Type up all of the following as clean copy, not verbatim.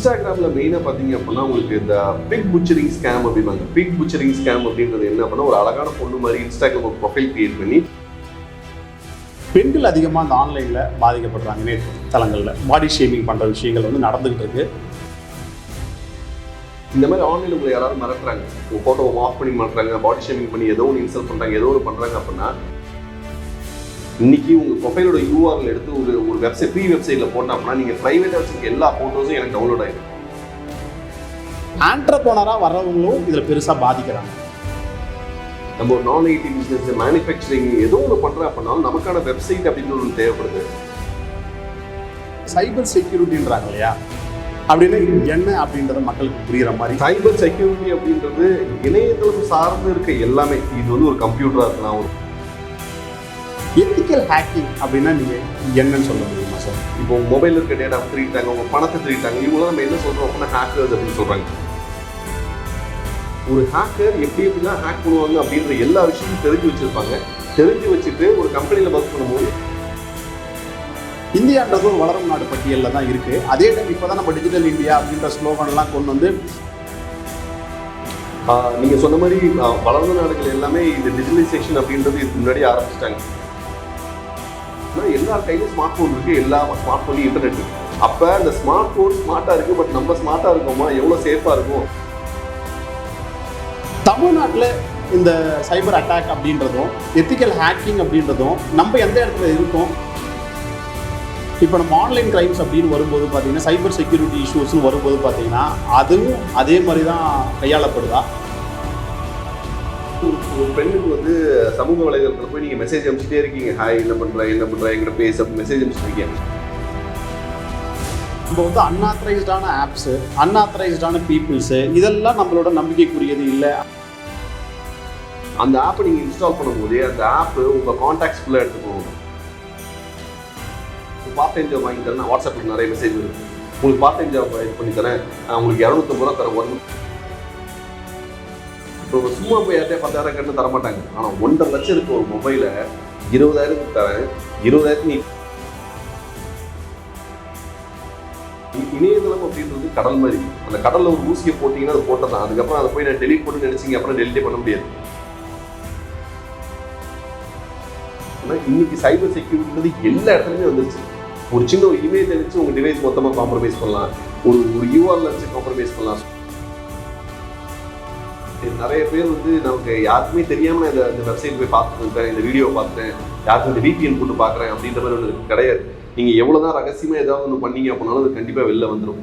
இன்ஸ்டாகிராமில் மெயினாக பார்த்தீங்க அப்படின்னா உங்களுக்கு இந்த பிக் புச்சரிங் ஸ்கேம் அப்படிம்பாங்க. பிக் புச்சரிங் ஸ்கேம் அப்படின்றது என்ன அப்படின்னா, ஒரு அழகான பொண்ணு மாதிரி இன்ஸ்டாகிராம் ஒரு ப்ரொஃபைல் கிரியேட் பண்ணி பெண்கள் அதிகமாக இந்த ஆன்லைனில் பாதிக்கப்படுறாங்க. இணைய தளங்களில் பாடி ஷேமிங் பண்ணுற விஷயங்கள் வந்து நடந்துகிட்டு இருக்கு. இந்த மாதிரி ஆன்லைனில் உங்களை யாராவது மிரட்டுறாங்க, உங்கள் ஃபோட்டோவை ஆஃப் பண்ணி மாட்டுறாங்க, பாடி ஷேமிங் பண்ணி ஏதோ ஒன்று இன்சல்ட் பண்ணுறாங்க, ஏதோ ஒன்று பண்ணுறாங்க அப்படின்னா, இன்னைக்கு உங்கள் ப்ரொஃபைலோட யூஆர்எல் எடுத்து ஒரு வெப்சைட் ஃப்ரீ வெப்சைட்டில் போட்டோம் அப்படின்னா நீங்கள் ப்ரைவேட்டாக வச்சுருக்க எல்லா ஃபோட்டோஸும் எனக்கு டவுன்லோட் ஆகிடும். ஆண்டர்ப்ரனராக வர்றவங்களும் இதில் பெருசாக பாதிக்கிறாங்க. நம்ம ஒரு நான் ஐடி பிஸ்னஸ், மேனுஃபேக்சரிங் ஏதோ ஒன்று பண்ணுறோம் அப்படின்னாலும் நமக்கான வெப்சைட் அப்படின்னு ஒன்று தேவைப்படுது. சைபர் செக்யூரிட்டின்றாங்க இல்லையா, அப்படின்னு என்ன அப்படின்றத மக்களுக்கு புரிகிற மாதிரி. சைபர் செக்யூரிட்டி அப்படின்றது இணையதளம் சார்ந்து இருக்க எல்லாமே. இது வந்து ஒரு கம்ப்யூட்டராக இருக்கலாம். ஒரு எத்திக்கல் ஹேக்கிங் அப்படின்னா நீங்கள் என்னன்னு சொல்ல முடியுமா சார்? இப்போ மொபைலில் இருக்க டேட்டா திருட்டாங்க, உங்கள் பணத்தை திருட்டாங்க, இவங்களாம் நம்ம என்ன சொல்கிறோம் அப்படின்னா ஹேக்கர்ஸ் அப்படின்னு சொல்கிறாங்க. ஒரு ஹேக்கர் எப்படிலாம் ஹேக் பண்ணுவாங்க அப்படின்ற எல்லா விஷயமும் தெரிஞ்சு வச்சுருப்பாங்க. தெரிஞ்சு வச்சுட்டு ஒரு கம்பெனியில் ஒர்க் பண்ணும்போது இந்தியான்றது ஒரு வளரும் நாடு பட்டியலில் தான் இருக்குது. அதே டைம் இப்போ தான் நம்ம டிஜிட்டல் இந்தியா அப்படின்ற ஸ்லோகன்லாம் கொண்டு வந்து நீங்கள் சொன்ன மாதிரி வளர்ந்த நாடுகள் எல்லாமே இந்த டிஜிட்டலைசேஷன் அப்படின்றது இதுக்கு முன்னாடி ஆரம்பிச்சிட்டாங்க. எல்லா கையிலும் ஸ்மார்ட் ஃபோன் இருக்குது, எல்லா ஸ்மார்ட் ஃபோன்லையும் இன்டர்நெட் இருக்குது. அப்போ இந்த ஸ்மார்ட் ஃபோன் ஸ்மார்ட்டாக இருக்குது, பட் நம்ம ஸ்மார்ட்டாக இருக்கோமா, எவ்வளோ சேஃபாக இருக்கும்? தமிழ்நாட்டில் இந்த சைபர் அட்டாக் அப்படின்றதும் எத்திக்கல் ஹேக்கிங் அப்படின்றதும் நம்ம எந்த இடத்துல இருக்கோம்? இப்போ நம்ம ஆன்லைன் கிரைம்ஸ் அப்படின்னு வரும்போது பார்த்தீங்கன்னா, சைபர் செக்யூரிட்டி இஷ்யூஸ்னு வரும்போது பார்த்தீங்கன்னா அதுவும் அதே மாதிரி தான் கையாளப்படுதா? ஒரு பெண்ணுக்கு வந்து சமூக வலைதளத்தில் போய் நீங்கள் மெசேஜ் அனுப்பிச்சிட்டே இருக்கீங்க, ஹாய் என்ன பண்ணுற எங்கிட்ட பேச மெசேஜ் அனுப்பிச்சிருக்கீங்க. இப்போ வந்து அன்ஆத்தரைஸ்டான ஆப்ஸு, அன்ஆத்தரைஸ்டான பீப்புள்ஸு, இதெல்லாம் நம்மளோட நம்பிக்கைக்குரியது இல்லை. அந்த ஆப்பை நீங்கள் இன்ஸ்டால் பண்ணும்போதே அந்த ஆப்பு உங்கள் கான்டாக்ட்ஸ் ஃபுல்லாக எடுத்துக்கணும். பார்ட் டைம் ஜாப் வாங்கி தரேன், வாட்ஸ்அப்பில் நிறைய மெசேஜ் வருது, உங்களுக்கு பார்ட் டைம் ஜாப் இது பண்ணி தரேன், உங்களுக்கு 250 ரூபா தரேன் வரணும். இப்போ சும்மா போய் யார்ட்டே 10,000 கட்டு தரமாட்டாங்க. ஆனால் 1.5 லட்சம் இருக்க ஒரு மொபைலை 20,000 தரேன், 20,000 நீ. இணையதளம் அப்படின்றது கடல் மாதிரி. அந்த கடலில் ஒரு ஊசியை போட்டிங்கன்னா அது போட்டதான். அதுக்கப்புறம் அதை போய் நான் டெலிட் பண்ணி நினைச்சிங்க அப்புறம் டெலிட்டே பண்ண முடியாது. ஆனால் இன்னைக்கு சைபர் செக்யூரிட்டின்றது எல்லா இடத்துலையுமே வந்துருச்சு. ஒரு சின்ன ஒரு இமேஜ் வச்சு உங்கள் டிவைஸ் மொத்தமாக காம்ப்ரமைஸ் பண்ணலாம், ஒரு யூஆர்எல் வச்சு காம்ப்ரமைஸ் பண்ணலாம். நிறைய பேர் வந்து நமக்கு யாருக்குமே தெரியாமல் நான் இந்த வெப்சைட் போய் பார்த்துருக்கேன், இந்த வீடியோ பார்த்துட்டேன், யாருக்கும் இந்த VPN போட்டு பார்க்குறேன் அப்படின்ற மாதிரி ஒன்று கிடையாது. நீங்கள் எவ்வளோ தான் ரகசியமாக ஏதாவது ஒன்று பண்ணீங்க அப்படின்னாலும் அது கண்டிப்பாக வெளில வந்துடும்.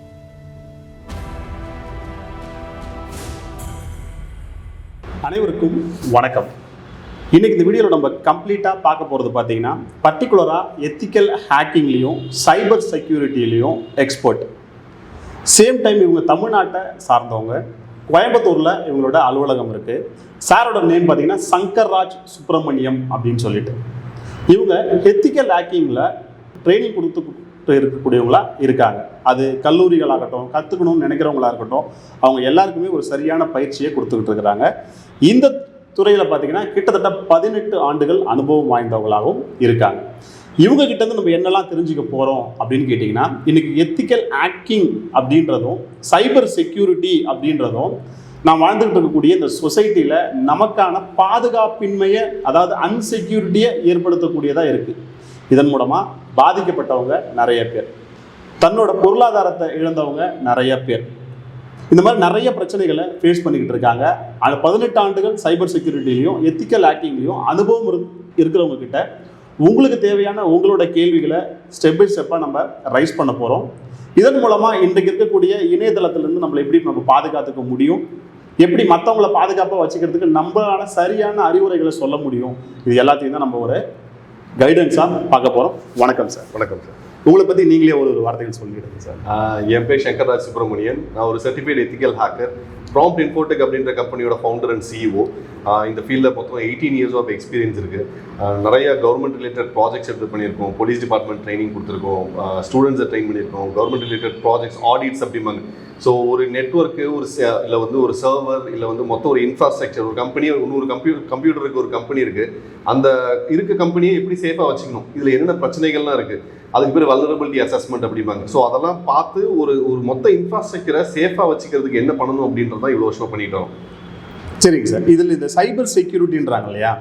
அனைவருக்கும் வணக்கம். இன்றைக்கி இந்த வீடியோவில் நம்ம கம்ப்ளீட்டாக பார்க்க போகிறது பார்த்தீங்கன்னா, பர்டிகுலராக எத்திக்கல் ஹேக்கிங்லேயும் சைபர் செக்யூரிட்டிலையும் எக்ஸ்பர்ட். சேம் டைம் இவங்க தமிழ்நாட்டை சார்ந்தவங்க. கோயம்புத்தூரில் இவங்களோட அலுவலகம் இருக்குது. சாரோட நேம் பார்த்தீங்கன்னா சங்கர்ராஜ் சுப்பிரமணியம் அப்படின்னு சொல்லிட்டு. இவங்க எத்திக்கல் ஹேக்கிங்கில் ட்ரைனிங் கொடுத்து இருக்கக்கூடியவங்களா இருக்காங்க. அது கல்லூரிகளாகட்டும், கற்றுக்கணும்னு நினைக்கிறவங்களா இருக்கட்டும், அவங்க எல்லாருக்குமே ஒரு சரியான பயிற்சியை கொடுத்துக்கிட்டு இருக்கிறாங்க. இந்த துறையில் பார்த்தீங்கன்னா கிட்டத்தட்ட 18 ஆண்டுகள் அனுபவம் வாய்ந்தவங்களாகவும் இருக்காங்க. இவங்க கிட்டேருந்து நம்ம என்னெல்லாம் தெரிஞ்சுக்க போகிறோம் அப்படின்னு கேட்டிங்கன்னா, இன்றைக்கி எத்திக்கல் ஹேக்கிங் அப்படின்றதும் சைபர் செக்யூரிட்டி அப்படின்றதும் நாம் வாழ்ந்துகிட்டு இருக்கக்கூடிய இந்த சொசைட்டியில் நமக்கான பாதுகாப்பின்மையை, அதாவது அன்செக்யூரிட்டியை ஏற்படுத்தக்கூடியதாக இருக்குது. இதன் மூலமாக பாதிக்கப்பட்டவங்க நிறைய பேர், தன்னோட பொருளாதாரத்தை இழந்தவங்க நிறைய பேர், இந்த மாதிரி நிறைய பிரச்சனைகளை ஃபேஸ் பண்ணிக்கிட்டு இருக்காங்க. அந்த 18 ஆண்டுகள் சைபர் செக்யூரிட்டிலையும் எத்திக்கல் ஹேக்கிங்லையும் அனுபவம் இருக்கிறவங்க கிட்ட உங்களுக்கு தேவையான உங்களோட கேள்விகளை ஸ்டெப் பை ஸ்டெப்பாக நம்ம ரைஸ் பண்ண போகிறோம். இதன் மூலமாக இன்றைக்கு இருக்கக்கூடிய இணையதளத்திலேருந்து நம்மளை எப்படி நம்ம பாதுகாத்துக்க முடியும், எப்படி மற்றவங்கள பாதுகாப்பாக வச்சுக்கிறதுக்கு நம்மளான சரியான அறிவுரைகளை சொல்ல முடியும், இது எல்லாத்தையும் தான் நம்ம ஒரு கைடன்ஸாக பார்க்க போகிறோம். வணக்கம் சார். வணக்கம் சார். உங்களை பற்றி நீங்களே ஒரு வார்த்தைகள் சொல்லிடுங்க சார். என் பேர் சங்கர்ராஜ் சுப்பிரமணியன். நான் ஒரு certified ethical hacker. Prompt Infotech அப்படின்ற கம்பெனியோட ஃபவுண்டர் அண்ட் CEO. இந்த ஃபீல்டில் மொத்தம் 18 இயர்ஸ் ஆஃப் எக்ஸ்பீரியன்ஸ் இருக்குது. நிறைய கவர்மெண்ட் ரிலேட்டட் ப்ராஜெக்ட்ஸ் எடுத்து பண்ணியிருக்கோம், போலீஸ் டிபார்ட்மெண்ட் ட்ரைனிங் கொடுத்துருக்கோம், ஸ்டூடெண்ட்ஸை ட்ரெயின் பண்ணியிருக்கோம், கவர்மெண்ட் ரிலேட்டட் ப்ராஜெக்ட்ஸ், ஆடிட்ஸ் அப்படிம்பாங்க. ஸோ ஒரு நெட்ஒர்க்கு இல்லை வந்து ஒரு சர்வர் இல்லை வந்து மொத்தம் ஒரு இன்ஃப்ராஸ்ட்ரக்சர், ஒரு கம்பெனி, இன்னொரு கம்ப்யூட்டருக்கு ஒரு கம்பெனி இருக்குது. அந்த இருக்க கம்பெனியை எப்படி சேஃபாக வச்சுக்கணும், இதில் என்னென்ன பிரச்சனைகள்லாம் இருக்குது, அதுக்கு பேர் வல்னரபிலிட்டி அசஸ்மெண்ட் அப்படிம்பாங்க. ஸோ அதெல்லாம் பார்த்து ஒரு ஒரு மொத்த இன்ஃப்ராஸ்ட்ரக்சரை சேஃபாக வச்சுக்கிறதுக்கு என்ன பண்ணணும் அப்படின்றதான் இவ்வளோ வருஷம் பண்ணிட்டு வரோம். சரிங்க சார். இதில் இந்த சைபர் செக்யூரிட்டின்றாங்க இல்லையா,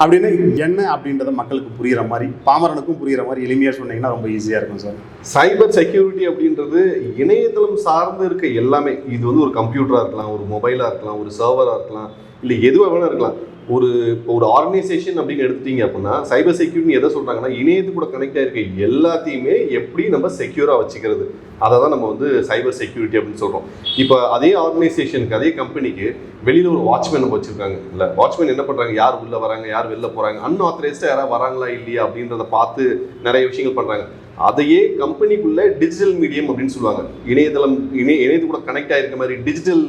அப்படின்னா என்ன அப்படின்றத மக்களுக்கு புரிகிற மாதிரி, பாமரனுக்கும் புரிகிற மாதிரி எளிமையாக சொன்னீங்கன்னா ரொம்ப ஈஸியாக இருக்கும் சார். சைபர் செக்யூரிட்டி அப்படின்றது இணையதளம் சார்ந்து இருக்க எல்லாமே. இது வந்து ஒரு கம்ப்யூட்டராக இருக்கலாம், ஒரு மொபைலாக இருக்கலாம், ஒரு சர்வராக இருக்கலாம், இல்லை எதுவாக வேணா இருக்கலாம். ஒரு ஆர்கனைசேஷன் அப்படின்னு எடுத்துட்டீங்க அப்படின்னா சைபர் செக்யூரிட்டி எதை சொல்கிறாங்கன்னா இணையத்து கூட கனெக்ட் ஆகிருக்க எல்லாத்தையுமே எப்படி நம்ம செக்யூராக வச்சுக்கிறது, அதை தான் நம்ம வந்து சைபர் செக்யூரிட்டி அப்படின்னு சொல்கிறோம். இப்போ அதே ஆர்கனைசேஷனுக்கு அதே கம்பெனிக்கு வெளியில் ஒரு வாட்ச்மேன் நம்ம வச்சுருக்காங்க. இல்லை வாட்ச்மேன் என்ன பண்ணுறாங்க, யார் உள்ளே வராங்க யார் வெளில போகிறாங்க, அன்ஆத்தரைஸ்டாக யாராவது வராங்களா இல்லையா அப்படின்றத பார்த்து நிறைய விஷயங்கள் பண்ணுறாங்க. அதையே கம்பெனிக்குள்ளே டிஜிட்டல் மீடியம் அப்படின்னு சொல்லுவாங்க. இணையதளம் இணையத்து கூட கனெக்ட் ஆகிருக்க மாதிரி டிஜிட்டல்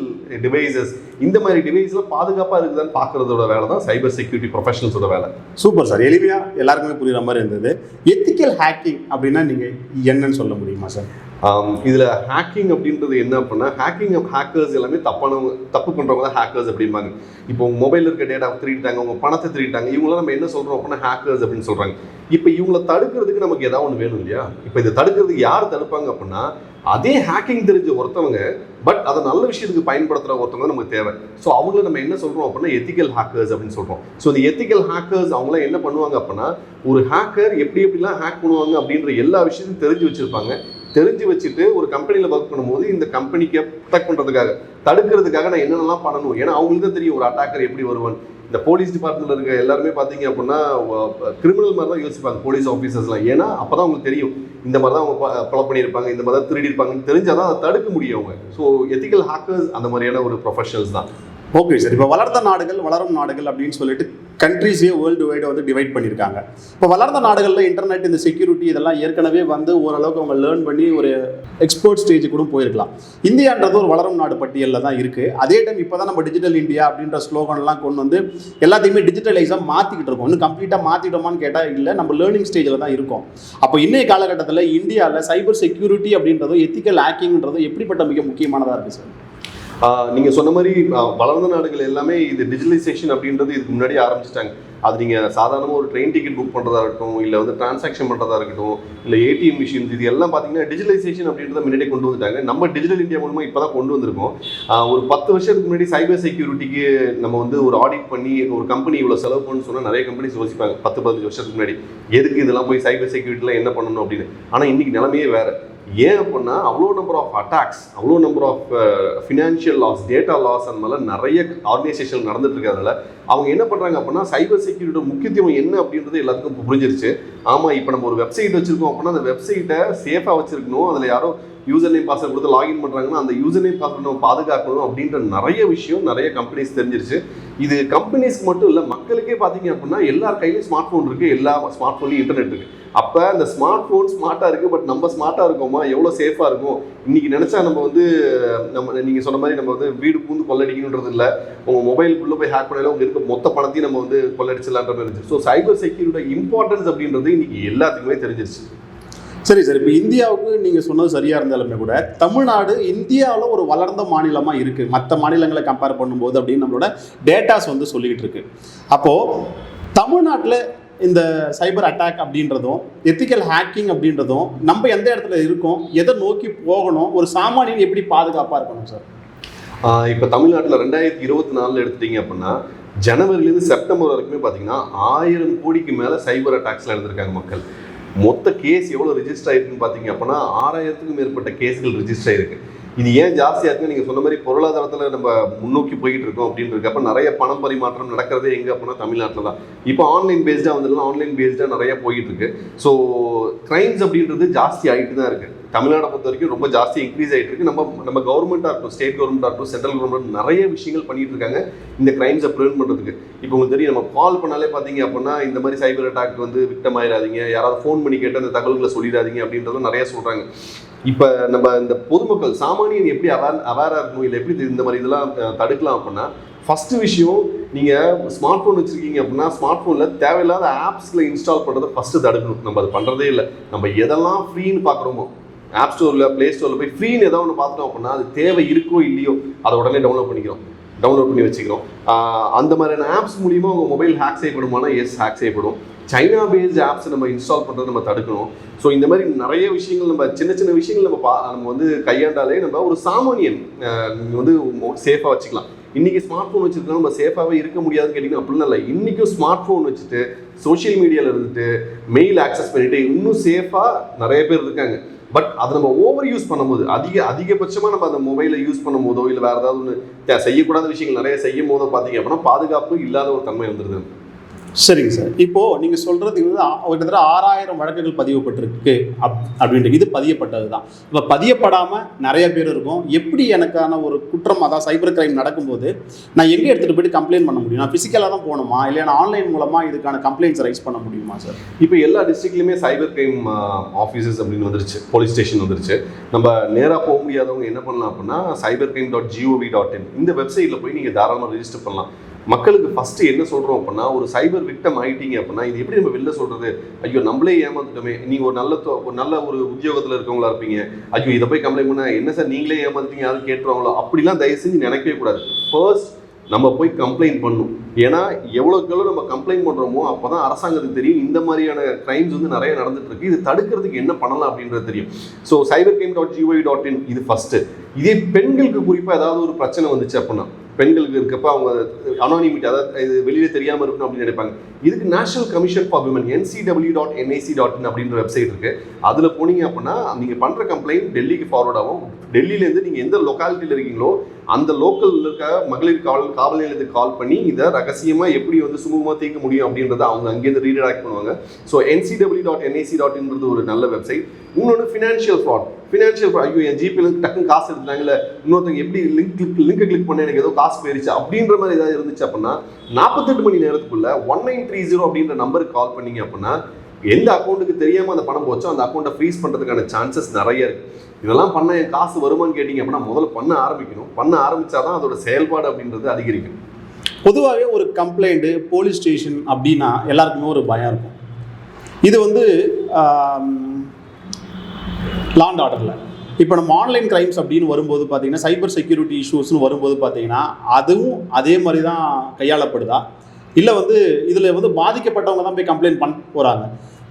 டிவைசஸ், இந்த மாதிரி டிவைஸ்லாம் பாதுகாப்பாக இருக்குதான்னு பார்க்குறதோட வேலை தான் சைபர் செக்யூரிட்டி ப்ரொஃபஷனல்ஸோட வேலை. சூப்பர் சார், எளிமையாக எல்லாருக்குமே புரியுற மாதிரி இருந்தது. எத்திக்கல் ஹேக்கிங் அப்படின்னா நீங்கள் என்னன்னு சொல்ல முடியுமா சார்? இதில் ஹேக்கிங் அப்படின்றது என்ன அப்படின்னா, ஹேக்கர்ஸ் எல்லாமே தப்பு பண்ணுறவங்க தான் ஹேக்கர்ஸ் அப்படிம்பாங்க. இப்போ உங்கள் மொபைலில் இருக்க டேட்டா திருடிட்டாங்க, உங்கள் பணத்தை திருடிட்டாங்க, இவங்களாம் நம்ம என்ன சொல்கிறோம் அப்படின்னா ஹேக்கர்ஸ் அப்படின்னு சொல்கிறாங்க. இப்போ இவங்களை தடுக்கிறதுக்கு நமக்கு ஏதாவது ஒன்று வேணும் இல்லையா? இப்போ இதை தடுக்கிறதுக்கு யார் தடுப்பாங்க அப்படின்னா அதே ஹேக்கிங் தெரிஞ்ச ஒருத்தவங்க, பட் அதை நல்ல விஷயத்துக்கு பயன்படுத்துகிற ஒருத்தவங்க நமக்கு தேவை. ஸோ அவங்கள நம்ம என்ன சொல்கிறோம் அப்படின்னா எத்திக்கல் ஹேக்கர்ஸ் அப்படின்னு சொல்கிறோம். ஸோ இந்த எத்திக்கல் ஹேக்கர்ஸ் அவங்களாம் என்ன பண்ணுவாங்க அப்படின்னா ஒரு ஹேக்கர் எப்படிலாம் ஹேக் பண்ணுவாங்க அப்படின்ற எல்லா விஷயத்தையும் தெரிஞ்சு வச்சுருப்பாங்க. தெரிஞ்சு வச்சுட்டு ஒரு கம்பெனியில் ஒர்க் பண்ணும்போது இந்த கம்பெனிக்கு ப்ரொடெக்ட் பண்ணுறதுக்காக தடுக்கிறதுக்காக நான் என்னென்னலாம் பண்ணணும், ஏன்னா அவங்களுக்கு தான் தெரியும் ஒரு அட்டாக்கர் எப்படி வருவான். இந்த போலீஸ் டிபார்ட்மெண்ட்டில் இருக்க எல்லாருமே பார்த்தீங்க அப்படின்னா கிரிமினல் மாதிரி தான் யோசிப்பாங்க போலீஸ் ஆஃபீஸர்ஸ்லாம். ஏன்னா அப்போ தான் அவங்களுக்கு தெரியும் இந்த மாதிரி தான் அவங்க கொலை பண்ணியிருப்பாங்க, இந்த மாதிரி தான் திருடி இருப்பாங்கன்னு தெரிஞ்சால் தான் அதை தடுக்க முடியும் அவங்க. ஸோ எத்திக்கல் ஹேக்கர்ஸ் அந்த மாதிரியான ஒரு ப்ரொஃபஷனல்ஸ் தான். Okay sir. இப்போ வளர்ந்த நாடுகள் வளரும் நாடுகள் அப்படின்னு சொல்லிட்டு கண்ட்ரிஸே வேர்ல்டு வைடு வந்து டிவைட் பண்ணியிருக்காங்க. இப்போ வளர்ந்த நாடுகளில் இன்டர்நெட் இந்த செக்யூரிட்டி இதெல்லாம் ஏற்கனவே வந்து ஓரளவுக்கு அவங்க லேர்ன் பண்ணி ஒரு எக்ஸ்போர்ட் ஸ்டேஜ் கூட போயிருக்கலாம். இந்தியான்றது ஒரு வளரும் நாடு பட்டியலில் தான் இருக்குது. அதே டைம் இப்போ தான் நம்ம டிஜிட்டல் இந்தியா அப்படின்ற ஸ்லோகன்லாம் கொண்டு வந்து எல்லாத்தையுமே டிஜிட்டலைஸாக மாற்றிக்கிட்டு இருக்கோம். இன்னும் கம்ப்ளீட்டாக மாற்றிட்டோமான்னு கேட்டால் இல்லை, நம்ம லேர்னிங் ஸ்டேஜில் தான் இருக்கோம். அப்போ இன்றைய காலகட்டத்தில் இந்தியாவில் சைபர் செக்யூரிட்டி அப்படின்றதும் எத்திக்கல் ஹேக்கிங்ன்றதும் எப்படிப்பட்ட மிக முக்கியமானதாக இருக்குது சார்? நீங்கள் சொன்ன மாதிரி வளர்ந்த நாடுகள் எல்லாமே இது டிஜிட்டலைசேஷன் அப்படின்றது இதுக்கு முன்னாடி ஆரம்பிச்சிட்டாங்க. அது நீங்கள் சாதாரணமாக ஒரு ட்ரெயின் டிக்கெட் புக் பண்ணுறதா இருக்கட்டும், இல்லை வந்து டிரான்சாக்ஷன் பண்ணுறதா இருக்கட்டும், இல்லை ஏடிஎம் மிஷின்ஸ், இது எல்லாம் பார்த்தீங்கன்னா டிஜிட்டலைசேஷன் அப்படின்றத முன்னாடியே கொண்டு வந்துட்டாங்க. நம்ம டிஜிட்டல் இந்தியா மூலமாக இப்போ தான் கொண்டு வந்திருக்கோம். ஒரு 10 வருஷத்துக்கு முன்னாடி சைபர் செக்யூரிட்டிக்கு நம்ம வந்து ஒரு ஆடிட் பண்ணி ஒரு கம்பெனி இவ்வளோ செலவு பண்ணு சொன்னால் நிறைய கம்பெனிஸ் யோசிப்பாங்க 10-15 வருஷத்துக்கு முன்னாடி எதுக்கு இதெல்லாம் போய் சைபர் செக்யூரிட்டிலாம் என்ன பண்ணணும் அப்படின்னு. ஆனால் இன்றைக்கி நிலைமையே வேறு. ஏன் அப்படின்னா அவ்வளோ நம்பர் ஆஃப் அட்டாக்ஸ், அவ்வளோ number of financial loss, data loss, அந்த மாதிரிலாம் நிறைய ஆர்கனைசேஷன் நடந்துட்டு இருக்கிறதுனால அவங்க என்ன பண்ணுறாங்க அப்படின்னா சைபர் செக்யூரிட்டியோட முக்கியத்துவம் என்ன அப்படின்றது எல்லாத்துக்கும் புரிஞ்சிருச்சு. ஆமாம், இப்போ நம்ம ஒரு வெப்சைட் வச்சுருக்கோம் அப்படின்னா அந்த வெப்சைட்டை சேஃபாக வச்சுருக்கணும், அதில் யாரோ யூசர் நேம் பாஸ்வேர்ட் கொடுத்து லாகின் பண்ணுறாங்கன்னா அந்த யூசர் நேம் பாஸ்வேர்ட் நம்ம பாதுகாக்கணும் அப்படின்ற நிறைய விஷயம் நிறைய கம்பெனிஸ் தெரிஞ்சிருச்சு. இது கம்பெனிஸ்க்கு மட்டும் இல்லை, மக்களுக்கே பார்த்தீங்க அப்படின்னா எல்லார் கையிலையும் ஸ்மார்ட் ஃபோன் இருக்குது, எல்லா ஸ்மார்ட் ஃபோன்லையும் இன்டர்நெட் இருக்குது. அப்போ இந்த ஸ்மார்ட் ஃபோன் ஸ்மார்ட்டாக இருக்குது, பட் நம்ம ஸ்மார்ட்டாக இருக்கோமா, எவ்வளோ சேஃபாக இருக்கும் இன்றைக்கி நினச்சா நம்ம வந்து நீங்கள் சொன்ன மாதிரி நம்ம வந்து வீடு பூந்து கொள்ளடிக்கணுன்றது இல்லை, உங்கள் மொபைலுக்குள்ளே போய் ஹேக் பண்ணாலும் உங்கள் இருக்க மொத்த பணத்தையும் நம்ம வந்து கொள்ளடிச்சிடலான்ற மாதிரி இருந்துச்சு. ஸோ சைபர் செக்யூரிட்டியோட இம்பார்ட்டன்ஸ் அப்படின்றது இன்றைக்கி எல்லாத்துக்குமே தெரிஞ்சிருச்சு. சரி சார், இப்போ இந்தியாவுக்கு நீங்கள் சொன்னது சரியாக இருந்தாலுமே கூட தமிழ்நாடு இந்தியாவில் ஒரு வளர்ந்த மாநிலமாக இருக்குது மற்ற மாநிலங்களை கம்பேர் பண்ணும்போது அப்படின்னு நம்மளோட டேட்டாஸ் வந்து சொல்லிக்கிட்டு இருக்கு. அப்போது தமிழ்நாட்டில் இந்த சைபர் அட்டாக் அப்படின்றதும் எத்திக்கல் ஹேக்கிங் அப்படின்றதும் நம்ம எந்த இடத்துல இருக்கோம், எதை நோக்கி போகணும், ஒரு சாமானியன் எப்படி பாதுகாப்பாக இருக்கணும் சார்? இப்போ தமிழ்நாட்டில் 2024 எடுத்துட்டீங்க அப்படின்னா ஜனவரிலேருந்து செப்டம்பர் வரைக்குமே பார்த்தீங்கன்னா 1000 கோடிக்கு மேலே சைபர் அட்டாக்ஸில் இருந்திருக்காங்க மக்கள். மொத்த கேஸ் எவ்வளோ ரிஜிஸ்டர் ஆயிருக்குன்னு பார்த்தீங்க அப்படின்னா 6000க்கும் மேற்பட்ட கேஸ்கள் ரிஜிஸ்டர் ஆயிருக்கு. இது ஏன் ஜாஸ்தியாக இருக்குன்னு நீங்கள் சொன்ன மாதிரி பொருளாதாரத்தில் நம்ம முன்னோக்கி போய்கிட்டு இருக்கோம் அப்படின்றது. அப்போ நிறைய பணம் பரிமாற்றம் நடக்கிறதே எங்கே அப்படின்னா தமிழ்நாட்டில் தான். இப்போ ஆன்லைன் பேஸ்டாக வந்துடலாம், ஆன்லைன் பேஸ்டாக நிறைய போய்கிட்டு இருக்கு. ஸோ கிரைம்ஸ் அப்படின்றது ஜாஸ்தி ஆகிட்டு தான் இருக்குது. தமிழ்நாடை பொறுத்த வரைக்கும் ரொம்ப ஜாஸ்தி இன்க்ரீஸ் ஆகிட்டு இருக்கு. நம்ம கவர்மெண்ட்டாக இருக்கட்டும், ஸ்டேட் கவர்மெண்ட்டாக இருக்கட்டும், சென்ட்ரல் கவர்மெண்ட் நிறைய விஷயங்கள் பண்ணிட்டு இருக்காங்க இந்த கிரைம்ஸை ப்ரிவென்ட் பண்ணுறதுக்கு. இப்போ உங்களுக்கு தெரியும், நம்ம கால் பண்ணாலே பார்த்தீங்க அப்படின்னா இந்த மாதிரி சைபர் அட்டாக் வந்து விக்டம் ஆயிடாதீங்க, யாராவது ஃபோன் பண்ணி கேட்டு அந்த தகவல்களை சொல்லிடாதீங்க அப்படின்றதும் நிறைய சொல்கிறாங்க. இப்போ நம்ம இந்த பொதுமக்கள் சாமானியன் எப்படி அவேராக இருக்கணும், இல்லை எப்படி இந்த மாதிரி இதெல்லாம் தடுக்கலாம் அப்படின்னா ஃபஸ்ட்டு விஷயம், நீங்கள் ஸ்மார்ட் ஃபோன் வச்சுருக்கீங்க அப்படின்னா ஸ்மார்ட் ஃபோனில் தேவையில்லாத ஆப்ஸில் இன்ஸ்டால் பண்ணுறதை ஃபஸ்ட்டு தடுக்கணும். நம்ம அது பண்ணுறதே இல்லை. நம்ம எதெல்லாம் ஃப்ரீன்னு பார்க்குறோமோ ஆப் ஸ்டோரில் ப்ளே ஸ்டோரில் போய் ஃப்ரீன்னு ஏதாவது ஒன்று பார்த்துட்டோம் அப்படின்னா அது தேவை இருக்கோ இல்லையோ அதை உடனே டவுன்லோட் பண்ணிக்கிறோம். டவுன்லோட் பண்ணி வச்சுக்கிறோம். அந்த மாதிரியான ஆப்ஸ் மூலிமா உங்கள் மொபைல் ஹேக் செய்யப்படுமானா எஸ், ஹேக் செய்யப்படும். சைனா பேஸ்ட் ஆப்ஸ் நம்ம இன்ஸ்டால் பண்ணுறது நம்ம தடுக்கணும். ஸோ இந்த மாதிரி நிறைய விஷயங்கள் நம்ம சின்ன சின்ன விஷயங்கள் நம்ம வந்து கையாண்டாலே நம்ம ஒரு சாமானியன் வந்து சேஃபாக வச்சுக்கலாம். இன்றைக்கி ஸ்மார்ட் ஃபோன் வச்சுருக்கா நம்ம சேஃபாகவே இருக்க முடியாதுன்னு கேட்டிங்கன்னா அப்படின்னா இல்லை. இன்றைக்கும் ஸ்மார்ட் ஃபோன் வச்சுட்டு சோஷியல் மீடியாவில் இருந்துட்டு மெயில் ஆக்சஸ் பண்ணிவிட்டு இன்னும் சேஃபாக நிறைய பேர் இருக்காங்க. பட் அதை நம்ம ஓவர் யூஸ் பண்ணும்போது அதிகபட்சமாக நம்ம அந்த மொபைலை யூஸ் பண்ணும் போதோ இல்லை வேறு ஏதாவது ஒன்று செய்யக்கூடாத விஷயங்கள் நிறைய செய்யும் போதோ பார்த்தீங்க அப்படின்னா பாதுகாப்பு இல்லாத ஒரு தன்மை வந்துடுது. சரிங்க சார். இப்போது நீங்கள் சொல்கிறது வந்து கிட்டத்தட்ட 6000 வழக்குகள் பதியப்பட்டிருக்கு அப்படின்ட்டு. இது பதியப்பட்டது தான். இப்போ பதியப்படாமல் நிறைய பேர் இருக்கும். எப்படி எனக்கான ஒரு குற்றம், அதாவது சைபர் கிரைம் நடக்கும்போது நான் எங்கே எடுத்துகிட்டு போய்ட்டு கம்ப்ளைண்ட் பண்ண முடியும்? நான் ஃபிசிக்கலாக தான் போகணுமா, இல்லை நான் ஆன்லைன் மூலமாக இதுக்கான கம்ப்ளைண்ட்ஸ் ரைஸ் பண்ண முடியுமா சார்? இப்போ எல்லா டிஸ்ட்ரிக்ட்லையுமே சைபர் கிரைம் ஆஃபீஸஸ் அப்படின்னு வந்துருச்சு, போலீஸ் ஸ்டேஷன் வந்துருச்சு. நம்ம நேராக போக முடியாதவங்க என்ன பண்ணலாம் அப்படின்னா cybercrime.gov.in இந்த வெப்சைட்டில் போய் நீங்கள் தாராளமாக ரெஜிஸ்டர் பண்ணலாம். மக்களுக்கு ஃபஸ்ட்டு என்ன சொல்கிறோம் அப்படின்னா, ஒரு சைபர் விக்டம் ஆகிட்டீங்க அப்படின்னா இது எப்படி நம்ம வெளில சொல்கிறது? ஐயோ நம்மளே ஏமாந்துட்டோமே. நீங்கள் ஒரு நல்ல ஒரு உத்தியோகத்தில் இருக்கவங்களா இருப்பீங்க. ஐயோ இதை போய் கம்ப்ளைண்ட் பண்ணால் என்ன சார் நீங்களே ஏமாந்துட்டீங்க யாரும் கேட்டுருவாங்களோ அப்படிலாம் தயவு செஞ்சு நினைக்கவே கூடாது. ஃபர்ஸ்ட் நம்ம போய் கம்ப்ளைண்ட் பண்ணணும். ஏன்னா எவ்வளோக்கு நம்ம கம்ப்ளைண்ட் பண்ணுறோமோ அப்போ தான் அரசாங்கத்துக்கு தெரியும் இந்த மாதிரியான கிரைம்ஸ் வந்து நிறைய நடந்துட்டு இருக்கு, இது தடுக்கிறதுக்கு என்ன பண்ணலாம் அப்படின்றது தெரியும். ஸோ cybercrime.gov.in இது ஃபஸ்ட்டு. இதே பெண்களுக்கு குறிப்பாக ஏதாவது ஒரு பிரச்சனை வந்துச்சு அப்படின்னா, பெண்களுக்கு இருக்கப்ப அவங்க அனானிமிட்டி, அதாவது இது வெளியே தெரியாமல் இருக்கணும் அப்படின்னு நினைப்பாங்க. இதுக்கு national commission for women ncw.nic.in அப்படின்ற வெப்சைட் இருக்குது. அதில் போனீங்க அப்படின்னா நீங்கள் பண்ணுற கம்ப்ளைண்ட் டெல்லிக்கு ஃபார்வர்ட் ஆகும். டெல்லியிலேருந்து நீங்கள் எந்த லொக்காலிட்டியில் இருக்கீங்களோ அந்த லோக்கலில் இருக்க மகளிர் காவல் நிலையத்துக்கு கால் பண்ணி இதை ரகசியமாக எப்படி வந்து சுமூகமாக தீர்க்க முடியும் அப்படின்றத அவங்க அங்கேருந்து ரீடைரக்ட் பண்ணுவாங்க. ஸோ ncw.nic.in ஒரு நல்ல வெப்சைட். இன்னொன்று ஃபினான்ஷியல் ஃப்ராட். ஐயோ என் ஜிபேல டக்குன்னு காசு எடுத்துட்டாங்கல்ல, இன்னொருத்தங்க எப்படி லிங்க் கிளிக் பண்ண எனக்கு ஏதோ காசு போயிருச்சு அப்படின்ற மாதிரி ஏதாவது இருந்துச்சு அப்படின்னா 48 மணி நேரத்துக்குள்ள 1930 அப்படின்ற நம்பருக்கு கால் பண்ணீங்க அப்படின்னா எந்த அக்கௌண்ட்டுக்கு தெரியாமல் அந்த பணம் போச்சோ அந்த அக்கௌண்ட்டை ஃப்ரீஸ் பண்ணுறதுக்கான சான்சஸ் நிறைய இருக்குது. இதெல்லாம் பண்ண என் காசு வருமானு கேட்டிங்க அப்படின்னா முதல்ல பண்ண ஆரம்பிக்கணும். பண்ண ஆரம்பித்தாதான் அதோட செயல்பாடு அப்படின்றது அதிகரிக்கும். பொதுவாகவே ஒரு கம்ப்ளைண்ட்டு போலீஸ் ஸ்டேஷன் அப்படின்னா எல்லாருக்குமே ஒரு பயம் இருக்கும். இது வந்து லா அண்ட் ஆர்டரில் இப்போ நம்ம ஆன்லைன் கிரைம்ஸ் அப்படின்னு வரும்போது பார்த்தீங்கன்னா சைபர் செக்யூரிட்டி இஷ்யூஸ்னு வரும்போது பார்த்தீங்கன்னா அதுவும் அதே மாதிரி தான் கையாளப்படுதா, இல்லை வந்து இதில் வந்து பாதிக்கப்பட்டவங்க தான் போய் கம்ப்ளைண்ட் பண்ண போகிறாங்க,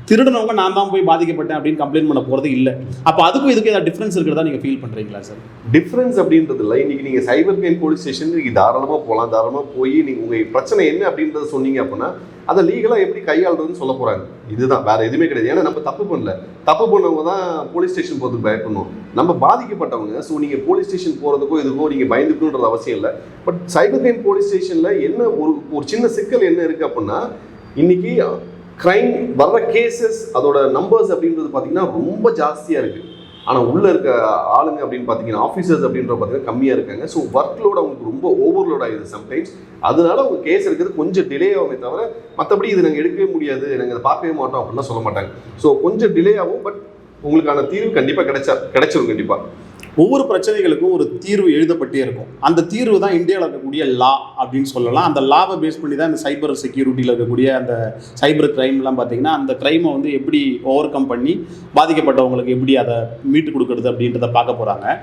திருடனவங்க நான் தான் போய் பாதிக்கப்பட்டேன் அப்படின்னு கம்ப்ளைண்ட் பண்ண போகிறது இல்லை? அப்போ அதுக்கும் இதுக்கு ஏதாவது டிஃப்ரென்ஸ் இருக்கிறதா நீங்கள் ஃபீல் பண்ணுறீங்களா சார்? டிஃப்ரென்ஸ் அப்படின்றது இல்லை. இன்றைக்கி நீங்கள் சைபர் கிரைம் போலீஸ் ஸ்டேஷன் நீங்கள் தாராளமாக போகலாம். தாராளமாக போய் நீங்கள் உங்கள் பிரச்சனை என்ன அப்படின்றத சொன்னீங்க அப்படின்னா அதை லீகலாக எப்படி கையாளுறதுன்னு சொல்ல போகிறாங்க. இதுதான், வேறு எதுவுமே கிடையாது. ஏன்னா நம்ம தப்பு பண்ணல, தப்பு பண்ணவங்க தான் போலீஸ் ஸ்டேஷன் போகிறதுக்கு பயப்படணும். நம்ம பாதிக்கப்பட்டவங்க. ஸோ நீங்கள் போலீஸ் ஸ்டேஷன் போகிறதுக்கோ இதுக்கோ நீங்கள் பயந்துக்கணுன்றது அவசியம் இல்லை. பட் சைபர் கிரைம் போலீஸ் ஸ்டேஷனில் என்ன ஒரு சின்ன சிக்கல் என்ன இருக்குது அப்படின்னா, இன்றைக்கி கிரைம் வர்ற கேசஸ் அதோட நம்பர்ஸ் அப்படின்றது பார்த்தீங்கன்னா ரொம்ப ஜாஸ்தியாக இருக்குது. ஆனால் உள்ளே இருக்க ஆளுங்க அப்படின்னு பார்த்தீங்கன்னா ஆஃபீஸர்ஸ் அப்படின்ற பார்த்தீங்கன்னா கம்மியாக இருக்காங்க. ஸோ ஒர்க் லோட் அவங்களுக்கு ரொம்ப ஓவர்லோட் ஆகிடுது சம்டைம்ஸ். அதனால அவங்க கேஸ் எடுக்கிறது கொஞ்சம் டிலே ஆகுமே தவிர மற்றபடி இது நாங்கள் எடுக்கவே முடியாது, நாங்கள் அதை பார்க்கவே மாட்டோம் அப்படின்லாம் சொல்ல மாட்டாங்க. ஸோ கொஞ்சம் டிலே ஆகும். பட் உங்களுக்கான தீர்வு கண்டிப்பாக கிடைச்சிரும். கண்டிப்பாக ஒவ்வொரு பிரச்சனைகளுக்கும் ஒரு தீர்வு எழுதப்பட்டே இருக்கும். அந்த தீர்வு தான் இந்தியாவில் இருக்கக்கூடிய லா அப்படின்னு சொல்லலாம். அந்த லாவை பேஸ் பண்ணி தான் இந்த சைபர் செக்யூரிட்டியில் இருக்கக்கூடிய அந்த சைபர் கிரைம்லாம் பார்த்தீங்கன்னா அந்த கிரைமை வந்து எப்படி ஓவர் கம் பண்ணி பாதிக்கப்பட்டவங்களுக்கு எப்படி அதை மீட்டு கொடுக்கறது அப்படின்றத பார்க்க போகிறாங்க.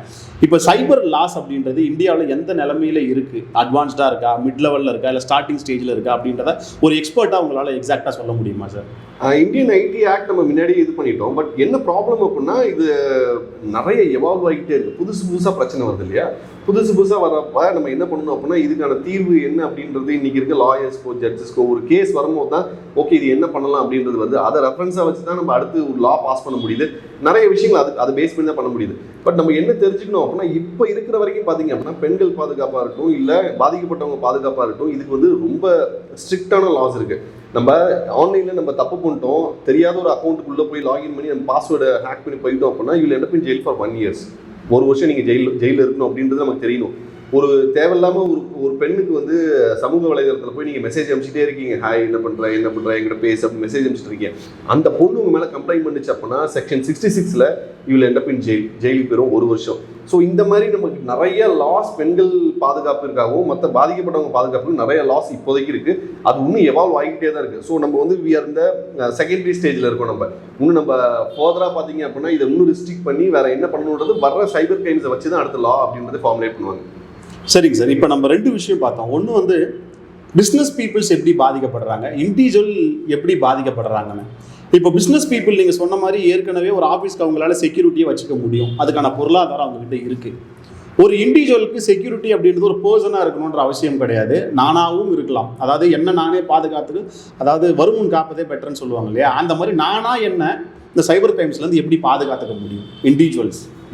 இப்போ சைபர் லாஸ் அப்படின்றது இந்தியாவில் எந்த நிலைமையில் இருக்குது? அட்வான்ஸ்டாக இருக்கா, மிட் லெவலில் இருக்கா, இல்லை ஸ்டார்டிங் ஸ்டேஜில் இருக்கா அப்படின்றத ஒரு எக்ஸ்பர்ட்டாக உங்களால் எக்ஸாக்டாக சொல்ல முடியுமா சார்? இந்தியன் ஐடி ஆக்ட் நம்ம முன்னாடியே இது பண்ணிட்டோம். பட் என்ன ப்ராப்ளம் அப்படின்னா இது நிறைய எவால்வ் ஆகிட்டே இருக்குது. புதுசாக பிரச்சனை வருது இல்லையா? புதுசாக வரப்ப நம்ம என்ன பண்ணணும் அப்படின்னா இதுக்கான தீர்வு என்ன அப்படின்றது இன்றைக்கி இருக்க லாயர்ஸ்க்கோ ஜட்ஜஸ்க்கோ ஒரு கேஸ் வரும்போது தான் ஓகே இது என்ன பண்ணலாம் அப்படின்றது வந்து அதை ரெஃபரன்ஸாக வச்சு தான் நம்ம அடுத்து ஒரு லா பாஸ் பண்ண முடியுது. நிறைய விஷயங்கள் அதை பேஸ் பண்ணி தான் பண்ண முடியுது. பட் நம்ம என்ன தெரிஞ்சுக்கணும் அப்படின்னா இப்போ இருக்கிற வரைக்கும் பார்த்தீங்க அப்படின்னா பெண்கள் பாதுகாப்பாக இருக்கட்டும், இல்லை பாதிக்கப்பட்டவங்க பாதுகாப்பாக இருக்கட்டும், இதுக்கு வந்து ரொம்ப ஸ்ட்ரிக்டான லாஸ் இருக்குது. நம்ம ஆன்லைனில் நம்ம தப்பு பண்ணிட்டோம், தெரியாத ஒரு அக்கௌண்ட்டுக்குள்ளே போய் லாகின் பண்ணி நம்ம பாஸ்வேர்டை ஹேக் பண்ணி போயிட்டோம் அப்படின்னா you will end up in jail for 1 year. 1 வருஷம் நீங்கள் ஜெயிலில் இருக்கணும் அப்படின்றது நமக்கு தெரியணும். ஒரு தேவையில்லாமல் ஒரு பெண்ணுக்கு வந்து சமூக வலைதளத்தில் போய் நீங்கள் மெசேஜ் அனுப்பிச்சிட்டே இருக்கீங்க, ஹாய் என்ன பண்ணுற என்கிட்ட பேச அப்படின்னு மெசேஜ் அனுப்பிச்சிட்டு இருக்கீங்க. அந்த பொண்ணு உங்கள் மேலே கம்ப்ளைண்ட் பண்ணிச்சு அப்படின்னா section 66 you will end up in ஜெயிலுக்கு போயிடும் 1 வருஷம். ஸோ இந்த மாதிரி நமக்கு நிறைய லாஸ் பெண்கள் பாதுகாப்பிற்காகவும் மற்ற பாதிக்கப்பட்டவங்க பாதுகாப்புக்கும் நிறைய லாஸ் இப்போதைக்கு இருக்குது. அது இன்னும் எவால்வ் ஆகிக்கிட்டே தான் இருக்குது. ஸோ நம்ம வந்து வி ஆர் இந்த செகண்டரி ஸ்டேஜில் இருக்கோம். நம்ம ஃபர்தராக பார்த்தீங்க அப்படின்னா இதை இன்னும் ரிஸ்ட்ரிக்ட் பண்ணி வேறு என்ன பண்ணணுன்றது வர்ற சைபர் கிரைம்ஸை வச்சு தான் அடுத்த லா அப்படின்றது ஃபார்முலேட் பண்ணுவாங்க. சரிங்க சார். இப்போ நம்ம 2 விஷயம் பார்த்தோம். ஒன்று வந்து பிஸ்னஸ் பீப்புள்ஸ் எப்படி பாதிக்கப்படுறாங்க, இண்டிவிஜுவல் எப்படி பாதிக்கப்படுறாங்கன்னு. இப்போ பிஸ்னஸ் பீப்புள் நீங்கள் சொன்ன மாதிரி ஏற்கனவே ஒரு ஆஃபீஸ்க்கு அவங்களால செக்யூரிட்டியை வச்சுக்க முடியும், அதுக்கான பொருளாதாரம் அவங்ககிட்ட இருக்குது. ஒரு இண்டிவிஜுவலுக்கு செக்யூரிட்டி அப்படின்றது ஒரு பர்சனாக இருக்கணுன்ற அவசியம் கிடையாது, நானாகவும் இருக்கலாம். அதாவது என்ன நானே பாதுகாத்துக்கு, அதாவது வருமுன் காப்பதே பெட்டர்னு சொல்லுவாங்க இல்லையா, அந்த மாதிரி நானா என்ன இந்த சைபர் கிரைம்ஸ்லேருந்து எப்படி பாதுகாத்துக்க முடியும்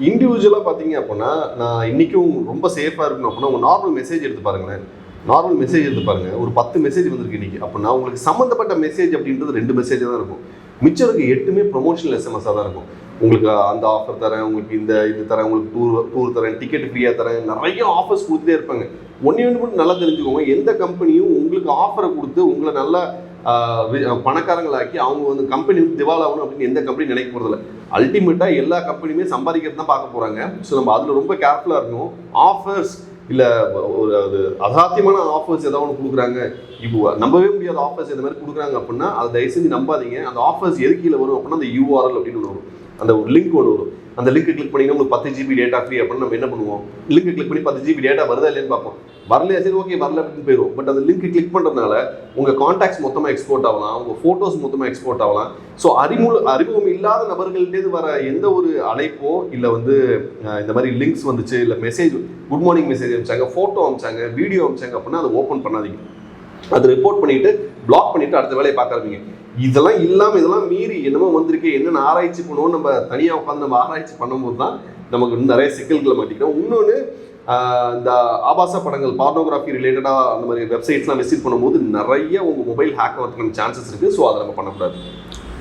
இண்டிவிஜுவலாக பார்த்தீங்க அப்படின்னா, நான் இன்றைக்கும் ரொம்ப சேஃபாக இருக்கணும் அப்படின்னா உங்கள் நார்மல் மெசேஜ் எடுத்து பாருங்களேன். நார்மல் மெசேஜ் எடுத்து பாருங்கள், ஒரு 10 மெசேஜ் வந்திருக்கு இன்றைக்கி அப்படின்னா உங்களுக்கு சம்மந்தப்பட்ட மெசேஜ் அப்படின்றது 2 மெசேஜ் தான் இருக்கும். மிச்சம் இருக்க 8மே ப்ரொமோஷனல் எஸ்எம்எஸ்ஸாக தான் இருக்கும். உங்களுக்கு அந்த ஆஃபர் தரேன், உங்களுக்கு இது தரேன், உங்களுக்கு டூர் தரேன், டிக்கெட் ஃப்ரீயாக தரேன், நிறைய ஆஃபர்ஸ் கொடுத்துட்டே இருப்பாங்க. ஒன்று மட்டும் நல்லா தெரிஞ்சுக்கோங்க, எந்த கம்பெனியும் உங்களுக்கு ஆஃபரை கொடுத்து உங்களை நல்லா பணக்காரங்களாக்கி அவங்க வந்து கம்பெனி வந்து திவாலாகணும் அப்படின்னு எந்த கம்பெனி நினைக்க போகிறதில்ல. அல்டிமேட்டாக எல்லா கம்பெனியுமே சம்பாதிக்கிறது தான் பார்க்க போகிறாங்க. ஸோ நம்ம அதில் ரொம்ப கேர்ஃபுல்லாக இருக்கணும். ஆஃபர்ஸ் இல்லை ஒரு அது அசாத்தியமான ஆஃபர்ஸ் ஏதாவது ஒன்று கொடுக்குறாங்க, இப்போ நம்பவே முடியாத ஆஃபர்ஸ் இந்த மாதிரி கொடுக்குறாங்க அப்படின்னா அதை தயவு செஞ்சு நம்பாதீங்க. அந்த ஆஃபர்ஸ் எது கீழே வரும் அப்படின்னா அந்த URL அப்படின்னு ஒன்று வரும், அந்த ஒரு லிங்க் ஒன்று வரும். அந்த லிங்க் கிளிக் பண்ணிங்கன்னா உங்களுக்கு 10 GB டேட்டா ஃப்ரீ அப்படின்னு நம்ம என்ன பண்ணுவோம், லிங்க் கிளிக் பண்ணி 10 GB டேட்டா வருதா இல்லைன்னு பார்ப்போம். வரலையா, சரி ஓகே வரல அப்படின்னு போயிடும். பட் அந்த லிங்க் கிளிக் பண்ணுறதுனால உங்கள் கான்டாக்ட்ஸ் மொத்தமாக எக்ஸ்போர்ட் ஆகலாம், உங்கள் ஃபோட்டோஸ் மொத்தமாக எக்ஸ்போர்ட் ஆகலாம். ஸோ அறிமுகம் இல்லாத நபர்கள்டேருந்து வர எந்த ஒரு அழைப்போ இல்லை வந்து இந்த மாதிரி லிங்க்ஸ் வந்துச்சு, இல்லை மெசேஜ் குட் மார்னிங் மெசேஜ் அனுப்பிச்சாங்க, ஃபோட்டோ அனுப்பிச்சாங்க, வீடியோ அனுப்பிச்சாங்க அப்படின்னா அதை ஓப்பன் பண்ணாதீங்க. அதை ரிப்போர்ட் பண்ணிவிட்டு பிளாக் பண்ணிவிட்டு அடுத்த வேலையை பார்க்காதீங்க. இதெல்லாம் இல்லாமல் இதெல்லாம் மீறி என்னமோ வந்திருக்கு, என்னென்ன ஆராய்ச்சி பண்ணுவோம் நம்ம தனியாக உட்காந்து நம்ம ஆராய்ச்சி பண்ணும்போது தான் நமக்கு இன்னும் நிறைய சிக்கல்களை மாட்டிக்கிறோம். இன்னொன்று இந்த ஆபாச படங்கள், பார்னோகிராஃபி ரிலேட்டடாக அந்த மாதிரி வெப்சைட்ஸ்லாம் விசிட் பண்ணும்போது நிறைய உங்கள் மொபைல் ஹேக் ஆகிறதுக்கான சான்சஸ் இருக்குது. ஸோ அதை நம்ம பண்ணக்கூடாது.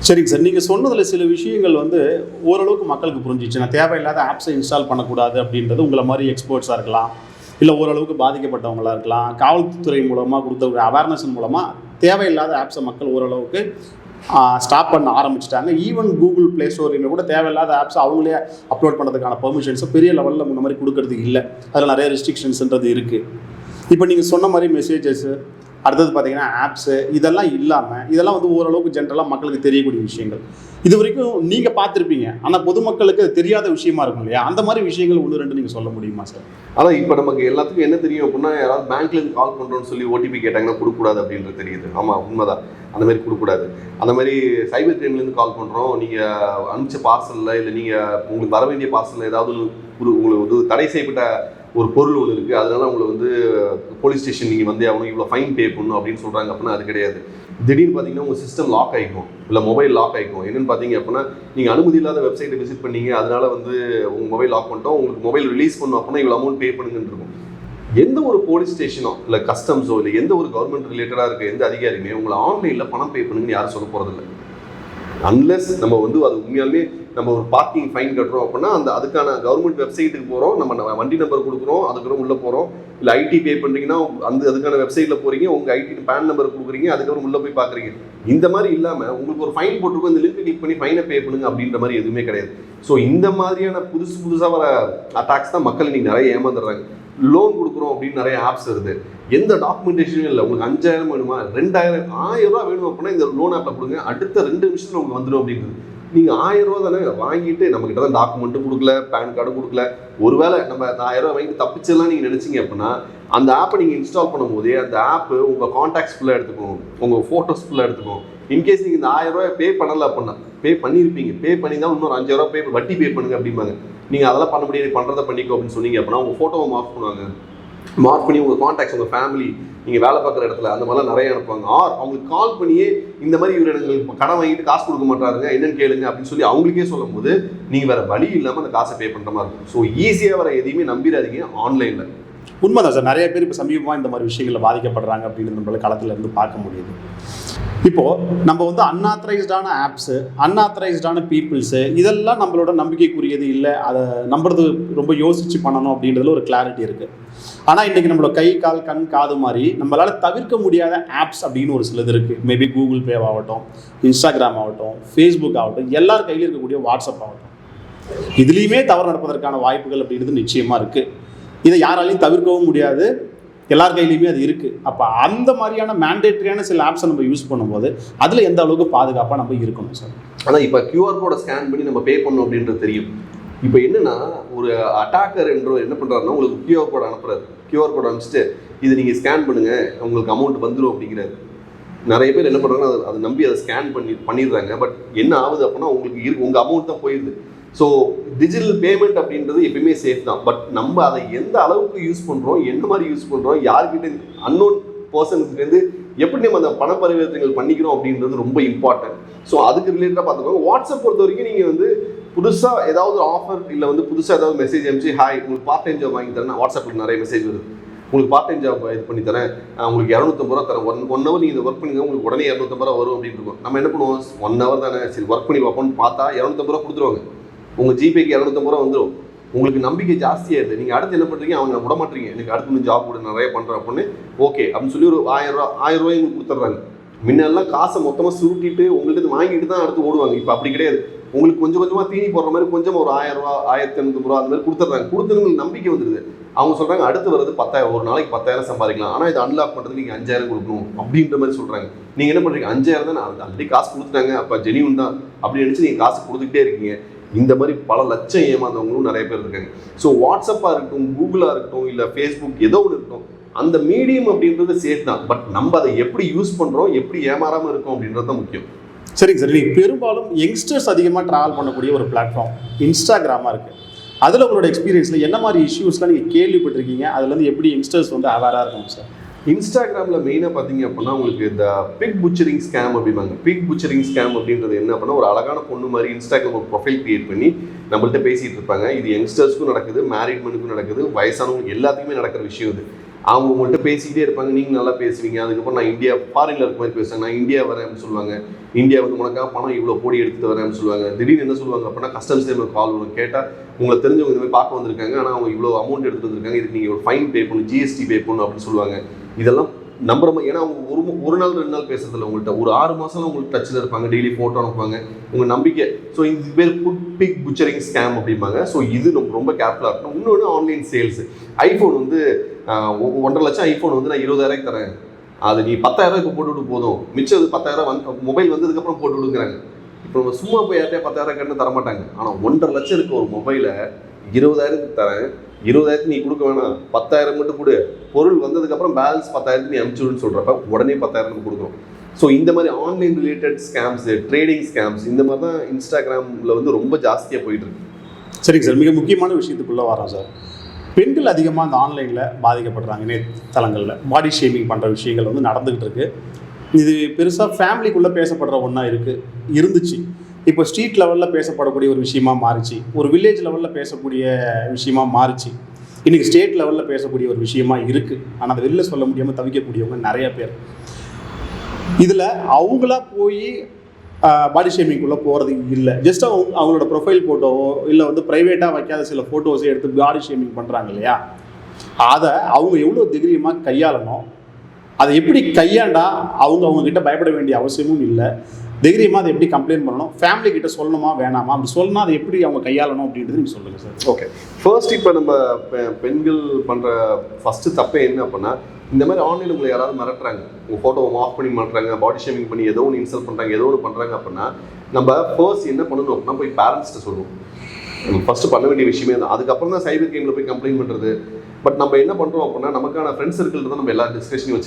சரிங்க சார். நீங்கள் சொன்னதில் சில விஷயங்கள் வந்து ஓரளவுக்கு மக்களுக்கு புரிஞ்சிச்சு. நான் தேவையில்லாத ஆப்ஸை இன்ஸ்டால் பண்ணக்கூடாது அப்படின்றது உங்களை மாதிரி எக்ஸ்பர்ட்ஸாக இருக்கலாம், இல்லை ஓரளவுக்கு பாதிக்கப்பட்டவங்களாக இருக்கலாம், காவல்துறை மூலமாக கொடுத்த ஒரு அவேர்னஸ் மூலமாக தேவையில்லாத ஆப்ஸை மக்கள் ஓரளவுக்கு ஸ்டாப் பண்ண ஆரம்பிச்சிட்டாங்க. ஈவன் கூகுள் ப்ளே ஸ்டோரில் கூட தேவையில்லாத ஆப்ஸ் அவங்களே அப்லோட் பண்ணுறதுக்கான பெர்மிஷன்ஸை பெரிய லெவலில் முன்ன மாதிரி கொடுக்கறது இல்லை. அதில் நிறைய ரெஸ்ட்ரிக்ஷன்ஸ்ன்றது இருக்குது. இப்போ நீங்கள் சொன்ன மாதிரி மெசேஜஸ்ஸு, அடுத்தது பார்த்தீங்கன்னா ஆப்ஸு, இதெல்லாம் இல்லாமல் இதெல்லாம் வந்து ஓரளவுக்கு ஜென்ரலாக மக்களுக்கு தெரியக்கூடிய விஷயங்கள். இது வரைக்கும் நீங்கள் பார்த்துருப்பீங்க, ஆனால் பொதுமக்களுக்கு அது தெரியாத விஷயமா இருக்கும் இல்லையா, அந்த மாதிரி விஷயங்கள் 1-2 நீங்கள் சொல்ல முடியுமா சார்? அதான் இப்போ நமக்கு எல்லாத்துக்கும் என்ன தெரியும் அப்படின்னா, யாராவது பேங்க்லேருந்து கால் பண்ணுறோன்னு சொல்லி ஓடிபி கேட்டாங்கன்னா கொடுக்கூடாது அப்படின்றது தெரியுது. ஆமாம், உண்மைதான், அந்த மாதிரி கொடுக்கூடாது. அந்த மாதிரி சைபர் கிரைம்லேருந்து கால் பண்ணுறோம், நீங்கள் அனுப்பிச்ச பார்சலில் இல்லை நீங்கள் உங்களுக்கு வர வேண்டிய பார்சலில் ஏதாவது உங்களுக்கு தடை செய்யப்பட்ட ஒரு பொருள் ஒன்று இருக்குது, அதனால உங்களை வந்து போலீஸ் ஸ்டேஷன் நீங்கள் வந்தே ஆகணும், இவ்வளோ ஃபைன் பே பண்ணணும் அப்படின்னு சொல்கிறாங்க அப்படின்னா அது கிடையாது. திடீர்னு பார்த்தீங்கன்னா உங்கள் சிஸ்டம் லாக் ஆகிக்கும், இல்லை மொபைல் லாக் ஆகிக்கும். என்னென்னு பார்த்தீங்க அப்படின்னா, நீங்கள் அனுமதி இல்லாத வெப்சைட்டை விசிட் பண்ணீங்க, அதனால வந்து உங்கள் மொபைல் லாக் பண்ணிட்டோம், உங்களுக்கு மொபைல் ரிலீஸ் பண்ணணும் அப்படின்னா இவ்வளோ அமௌண்ட் பே பண்ணுங்கன்னு இருக்கும். எந்த ஒரு போலீஸ் ஸ்டேஷனோ இல்லை கஸ்டம்ஸோ இல்லை எந்த ஒரு கவர்மெண்ட் ரிலேட்டடாக இருக்க எந்த அதிகாரியுமே உங்களை ஆன்லைனில் பணம் பே பண்ணுங்கன்னு யாரும் சொல்ல போகிறதில்ல. அன்லெஸ் நம்ம வந்து அது உண்மையாலுமே நம்ம ஒரு பார்க்கிங் ஃபைன் கட்டுறோம் அப்படின்னா அதுக்கான கவர்மெண்ட் வெப்சைட்டுக்கு போகிறோம், நம்ம வண்டி நம்பர் கொடுக்குறோம், அதுக்கப்புறம் உள்ளே போகிறோம். இல்லை ஐடி பே பண்ணுறீங்கன்னா அதுக்கான வெப்சைட்டில் போகிறீங்க, உங்கள் ஐடி பேன் நம்பர் கொடுக்குறீங்க, அதுக்கப்புறம் உள்ளே போய் பார்க்குறீங்க. இந்த மாதிரி இல்லாமல் உங்களுக்கு ஒரு ஃபைன் போட்டிருக்கோம், இந்த லிங்க் கிளிக் பண்ணி ஃபைனை பே பண்ணுங்க அப்படின்ற மாதிரி எதுவுமே கிடையாது. ஸோ இந்த மாதிரியான புதுசாக வர அட்டாக்ஸ் தான் மக்கள் இன்றைக்கி நிறைய ஏமாந்துடுறாங்க. லோன் கொடுக்குறோம் அப்படின்னு நிறைய ஆப்ஸ் வருது, எந்த டாக்குமெண்டேஷனும் இல்லை. உங்களுக்கு 5000 வேணுமா, 2000, 1000 ரூபா வேணும் அப்படின்னா இந்த லோன் ஆப்பில் கொடுங்க, அடுத்த 2 நிமிஷத்தில் உங்களுக்கு வந்துடும் அப்படின்றது. நீங்கள் 1000 ரூபா தானே வாங்கிட்டு நம்மகிட்ட தான் டாக்குமெண்ட்டும் கொடுக்கல, பேன் கார்டும் கொடுக்கல. ஒருவேளை நம்ம 1000 ரூபா வாங்கிட்டு தப்பிச்செல்லாம் நீங்கள் நினச்சிங்க அப்படின்னா அந்த ஆப்பை நீங்கள் இன்ஸ்டால் பண்ணும் போதே அந்த ஆப்பு உங்கள் கான்டாக்ட்ஸ் ஃபுல்லாக எடுத்துக்கும், உங்கள் ஃபோட்டோஸ் ஃபுல்லாக எடுத்துக்கும். இன்கேஸ் நீங்கள் இந்த 1000 ரூபாய் பே பண்ணலை அப்படின்னா, பே பண்ணியிருப்பீங்க, பே பண்ணி தான் இன்னொரு 5000 ரூபா வட்டி பே பண்ணுங்க அப்படிம்பாங்க. நீங்கள் அதெல்லாம் பண்ண முடியாது, பண்ணுறதை பண்ணிக்கோ அப்படின்னு சொன்னீங்க அப்படின்னா உங்கள் ஃபோட்டோவை மார்க் பண்ணுவாங்க. மார்க் பண்ணி உங்கள் கான்டாக்ட்ஸ், உங்கள் ஃபேமிலி, நீங்கள் வேலை பார்க்குற இடத்துல அந்த மாதிரிலாம் நிறைய அனுப்புவாங்க. அவங்களுக்கு கால் பண்ணியே இந்த மாதிரி இவர் எங்களுக்கு கடன் வாங்கிட்டு காசு கொடுக்க மாட்டாருங்க, என்னன்னு கேளுங்க அப்படின்னு சொல்லி அவங்களுக்கே சொல்லும் போது நீங்கள் வேறு வழி இல்லாமல் அந்த காசை பே பண்ணுற மாதிரி இருக்கும். ஸோ ஈஸியாக வர எதையுமே நம்பிடாதீங்க ஆன்லைனில். உண்மைதான் சார். நிறைய பேர் இப்போ சமீபமாக இந்த மாதிரி விஷயங்களில் பாதிக்கப்படுறாங்க அப்படின்னு நம்மளால களத்தில் இருந்து பார்க்க முடியுது. இப்போது நம்ம வந்து அன்ஆத்தரைஸ்டான ஆப்ஸு, அன்ஆத்தரைஸ்டான பீப்புள்ஸு, இதெல்லாம் நம்மளோட நம்பிக்கைக்குரியது இல்லை, அதை நம்புறது ரொம்ப யோசித்து பண்ணணும் அப்படின்றதுல ஒரு கிளாரிட்டி இருக்குது. ஆனால் இன்றைக்கி நம்மளோட கை கால் கண் காது மாதிரி நம்மளால் தவிர்க்க முடியாத ஆப்ஸ் அப்படின்னு ஒரு சிலது இருக்குது. மேபி கூகுள் பே ஆகட்டும், இன்ஸ்டாகிராம் ஆகட்டும், ஃபேஸ்புக் ஆகட்டும், எல்லார் கையிலும் இருக்கக்கூடிய வாட்ஸ்அப் ஆகட்டும், இதுலேயுமே தவறு நடப்பதற்கான வாய்ப்புகள் அப்படின்றது நிச்சயமாக இருக்குது. இதை யாராலையும் தவிர்க்கவும் முடியாது, எல்லார் கையிலையுமே அது இருக்குது. அப்போ அந்த மாதிரியான மேண்டேட்ரியான சில ஆப்ஸை நம்ம யூஸ் பண்ணும்போது அதில் எந்த அளவுக்கு பாதுகாப்பாக நம்ம இருக்கணும் சார்? ஆனால் இப்போ QR கோடை ஸ்கேன் பண்ணி நம்ம பே பண்ணணும் அப்படின்றது தெரியும். இப்போ என்னன்னா ஒரு அட்டாக்கர் என்ற என்ன பண்ணுறாருன்னா உங்களுக்கு கியூஆர் கோட் அனுப்புறாரு. கியூஆர் கோட் அனுப்பிச்சிட்டு இது நீங்கள் ஸ்கேன் பண்ணுங்கள் உங்களுக்கு அமௌண்ட் வந்துடும் அப்படிங்கிறாரு. நிறைய பேர் என்ன பண்ணுறாங்கன்னா அதை நம்பி அதை ஸ்கேன் பண்ணிடுறாங்க. பட் என்ன ஆகுது அப்படின்னா உங்களுக்கு உங்கள் அமௌண்ட் தான் போயிடுது. ஸோ டிஜிட்டல் பேமெண்ட் அப்படின்றது எப்பயுமே சேஃப் தான். பட் நம்ம அதை எந்த அளவுக்கு யூஸ் பண்ணுறோம், என்ன மாதிரி யூஸ் பண்ணுறோம், யார்கிட்ட அன்னோன் பர்சன்ஸ்லேருந்து எப்படி நம்ம அந்த பண பரிவர்த்தனைகள் பண்ணிக்கிறோம் அப்படின்றது ரொம்ப இம்பார்ட்டன்ட். ஸோ அதுக்கு ரிலேட்டடாக பார்த்துக்கோங்க. வாட்ஸ்அப் பொறுத்த வரைக்கும் நீங்கள் வந்து புதுசாக ஏதாவது ஆஃபர் இல்லை வந்து புதுசாக ஏதாவது மெசேஜ் அனுப்பிச்சு ஹாய் உங்களுக்கு பார்ட் டைம் ஜாப் வாங்கி தரேன். வாட்ஸ்அப்பில் நிறைய மெசேஜ் வருது. உங்களுக்கு பார்ட் டைம் ஜாப் இது பண்ணி தரேன், உங்களுக்கு 250 ரூபா தரேன், ஒன் ஹவர் நீங்கள் இதை ஒர்க் பண்ணுங்க உங்களுக்கு உடனே 250 ரூபா வரும் அப்படின்னு இருக்கும். நம்ம என்ன பண்ணுவோம், 1 ஹவர் தானே சரி ஒர்க் பண்ணி பார்ப்போம்னு பார்த்தா 250 ரூபா கொடுத்துருவாங்க. உங்கள் ஜிபேக்கு 250 ரூபா வந்துடும். உங்களுக்கு நம்பிக்கை ஜாஸ்தியாகிடுது. நீங்கள் அடுத்து என்ன பண்ணுறீங்க, அவங்க விட மாட்டீங்க, எனக்கு அடுத்து ஜாப் கூட நிறைய பண்ணுறேன் அப்படின்னு ஓகே அப்படின்னு சொல்லி ஒரு 1000 ரூபாய் உங்களுக்கு கொடுத்துட்றாங்க. முன்னெல்லாம் காசை மொத்தமாக சுருட்டிட்டு உங்கள்கிட்ட வாங்கிட்டு தான் அடுத்து ஓடுவாங்க. இப்போ அப்படி கிடையாது. உங்களுக்கு கொஞ்சம் கொஞ்சமாக தீனி போடுற மாதிரி கொஞ்சம் ஒரு 1000 ரூபா 1500 ரூபா அந்த மாதிரி கொடுத்துட்றாங்க. கொடுத்தவங்களுக்கு நம்பிக்கை வந்துடுது. அவங்க சொல்கிறாங்க அடுத்து வர்றது 10,000, ஒரு நாளைக்கு 10,000 சம்பாதிக்கலாம், ஆனால் இதை அன்லாக் பண்ணுறதுக்கு நீங்கள் 5000 கொடுக்கணும் அப்படின்ற மாதிரி சொல்கிறாங்க. நீங்கள் என்ன பண்ணுறீங்க, 5000 தான் ஆல்ரெடி காசு கொடுத்துட்டாங்க அப்போ ஜெனியூன் தான் அப்படின்னு நினச்சி நீங்கள் காசு கொடுத்துக்கிட்டே இருக்கீங்க. இந்த மாதிரி பல லட்சம் ஏமாந்தவங்களும் நிறைய பேர் இருக்காங்க. ஸோ வாட்ஸ்அப்பாக இருக்கட்டும், கூகுளாக இருக்கட்டும், இல்லை ஃபேஸ்புக் ஏதோ ஒன்று இருக்கட்டும், அந்த மீடியம் அப்படின்றது சேஃப் தான். பட் நம்ம அதை எப்படி யூஸ் பண்ணுறோம், எப்படி ஏமாறாமல் இருக்கும் அப்படின்றது தான் முக்கியம். சரிங்க சார். நீங்கள் பெரும்பாலும் யங்ஸ்டர்ஸ் அதிகமாக ட்ராவல் பண்ணக்கூடிய ஒரு பிளாட்ஃபார்ம் இன்ஸ்டாகிராமாக இருக்குது. அதில் உங்களோட எக்ஸ்பீரியன்ஸில் என்ன மாதிரி இஷ்யூஸ்லாம் நீங்கள் கேள்விப்பட்டிருக்கீங்க, அதுலேருந்து எப்படி யங்ஸ்டர்ஸ் வந்து அவேராக இருக்கும் சார்? இன்ஸ்டாகிராமில் மெயினாக பார்த்தீங்க அப்படின்னா உங்களுக்கு இந்த பிக் புச்சரிங் ஸ்கேம் அப்படிம்பாங்க. பிக் புச்சரிங் ஸ்கேம் அப்படின்றது என்ன அப்படின்னா ஒரு அழகான பொண்ணு மாதிரி இன்ஸ்டாகிராம் ஒரு ப்ரொஃபைல் கிரியேட் பண்ணி நம்மள்கிட்ட பேசிகிட்டு இருப்பாங்க. இது யங்ஸ்டர்ஸ்க்கும் நடக்குது, மேரிட் மெனுக்கும் நடக்குது, வயசானவங்களுக்கு எல்லாத்துக்குமே நடக்கிற விஷயம் இது. அவங்க உங்கள்கிட்ட பேசிக்கிட்டே இருப்பாங்க, நீங்கள் நல்லா பேசுவீங்க. அதுக்கப்புறம் நான் இந்தியா ஃபாரினில் இருக்க மாதிரி பேசுவாங்க, நான் இந்தியா வரேன் அப்படின்னு சொல்லுவாங்க. இந்தியா வந்து உனக்காக பணம் இவ்வளோ கோடி எடுத்துகிட்டு வரேன் அப்படின்னு சொல்லுவாங்க. திடீர்னு என்ன சொல்லுவாங்க அப்படின்னா கஸ்டம்ஸ் டைமில் கால் வரும். கேட்டால் உங்களை தெரிஞ்சவங்க இந்த மாதிரி பார்க்க வந்திருக்காங்க, ஆனால் அவங்க இவ்வளோ அமௌண்ட் எடுத்துகிட்டு வந்திருக்காங்க, இதுக்கு நீங்கள் ஒரு ஃபைன் பே பண்ணணும், ஜிஎஸ்டி பே பண்ணணும் அப்படின்னு சொல்லுவாங்க. இதெல்லாம் நம்புற மாதிரி, ஏன்னா அவங்க ஒரு நாள் 2 நாள் பேசுறதில்ல, உங்கள்கிட்ட ஒரு 6 மாதம்லாம் உங்களுக்கு டச்சில் இருப்பாங்க, டெய்லி ஃபோட்டோ அனுப்புவாங்க, உங்கள் நம்பிக்கை. ஸோ இது பேர் பிக் புச்சரிங் ஸ்கேம் அப்படிம்பாங்க. ஸோ இது ரொம்ப கேர்ஃபுல்லாக இருக்கணும். இன்னொன்று ஆன்லைன் சேல்ஸ். ஐஃபோன் வந்து 1.5 லட்சம் ஐஃபோன் வந்து நான் 20,000 தரேன், அது நீ 10,000 இப்போ போட்டு விட்டு போதும், மிச்சம் அது 10,000 மொபைல் வந்ததுக்கப்புறம் போட்டு விடுங்கிறாங்க. இப்போ நம்ம சும்மா போய் யார்ட்டே 10,000 கட்டு தரமாட்டாங்க. ஆனால் 1.5 லட்சம் இருக்க ஒரு மொபைலை 20,000 தரேன், 20,000 நீ கொடுக்க வேணாம், 10,000 மட்டும் கொடு, பொருள் வந்ததுக்கப்புறம் பேலன்ஸ் 10,000 நீ அனுப்பிச்சுடுன்னு சொல்கிறப்ப உடனே 10,000 நம்ம கொடுக்குறோம். ஸோ இந்த மாதிரி online related scams, trading scams, இந்த மாதிரி தான் இன்ஸ்டாகிராமில் வந்து ரொம்ப ஜாஸ்தியாக போயிட்டுருக்கு. சரிங்க சார். மிக முக்கியமான விஷயத்துக்குள்ளே வரோம் சார். பெண்கள் அதிகமாக இந்த ஆன்லைனில் பாதிக்கப்படுறாங்க. இணையதளங்களில் பாடி ஷேமிங் பண்ணுற விஷயங்கள் வந்து நடந்துக்கிட்டு இருக்குது. இது பெருசாக ஃபேமிலிக்குள்ளே பேசப்படுற ஒன்றா இருந்துச்சு. இப்போ ஸ்ட்ரீட் லெவலில் பேசப்படக்கூடிய ஒரு விஷயமா மாறிச்சு, ஒரு வில்லேஜ் லெவலில் பேசக்கூடிய விஷயமா மாறிச்சு, இன்றைக்கி ஸ்டேட் லெவலில் பேசக்கூடிய ஒரு விஷயமா இருக்குது. ஆனால் அதை வெளியில் சொல்ல முடியாமல் தவிக்கக்கூடியவங்க நிறைய பேர். இதில் அவங்களா போய் பாடி ஷேமிங்குள்ளே போகிறது இல்லை. ஜஸ்ட் அவங்களோட ப்ரொஃபைல் ஃபோட்டோவோ இல்லை வந்து ப்ரைவேட்டாக வைக்காத சில ஃபோட்டோஸை எடுத்து பாடி ஷேமிங் பண்ணுறாங்க இல்லையா, அதை அவங்க எவ்வளோ தைரியமாக கையாளணும், அதை எப்படி கையாண்டா அவங்கக்கிட்ட பயப்பட வேண்டிய அவசியமும் இல்லை, தைரியமாக அதை எப்படி கம்ப்ளைண்ட் பண்ணணும், ஃபேமிலி கிட்ட சொல்லணுமா வேணாமா, அப்படி சொல்லணும் அதை எப்படி அவங்க கையாளணும் அப்படின்றது நீங்கள் சொல்லுங்கள் சார். ஓகே, ஃபர்ஸ்ட் இப்போ நம்ம பெண்கள் பண்ணுற ஃபஸ்ட்டு தப்பே என்ன அப்படின்னா, இந்த மாதிரி ஆன்லைனில் உங்களை யாராவது மிரட்டுறாங்க, உங்கள் ஃபோட்டோவை ஆஃப் பண்ணி மாட்டுறாங்க, பாடி ஷேமிங் பண்ணி ஏதோ ஒன்று இன்சல்ட் பண்ணுறாங்க, ஏதோ ஒன்று பண்ணுறாங்க அப்படின்னா நம்ம ஃபர்ஸ்ட் என்ன பண்ணணும் அப்படின்னா போய் பேரண்ட்ஸ்கிட்ட சொல்லுவோம். நம்ம ஃபஸ்ட்டு பண்ண வேண்டிய விஷயமே தான். அதுக்கப்புறம் தான் சைபர் கிரைமில் போய் கம்ப்ளைண்ட் பண்ணுறது. பட் நம்ம என்ன பண்ணுறோம் அப்படின்னா நமக்கான ஃப்ரெண்ட்ஸ் சர்க்கிள் தான் நம்ம எல்லா டிஸ்கஷனையும்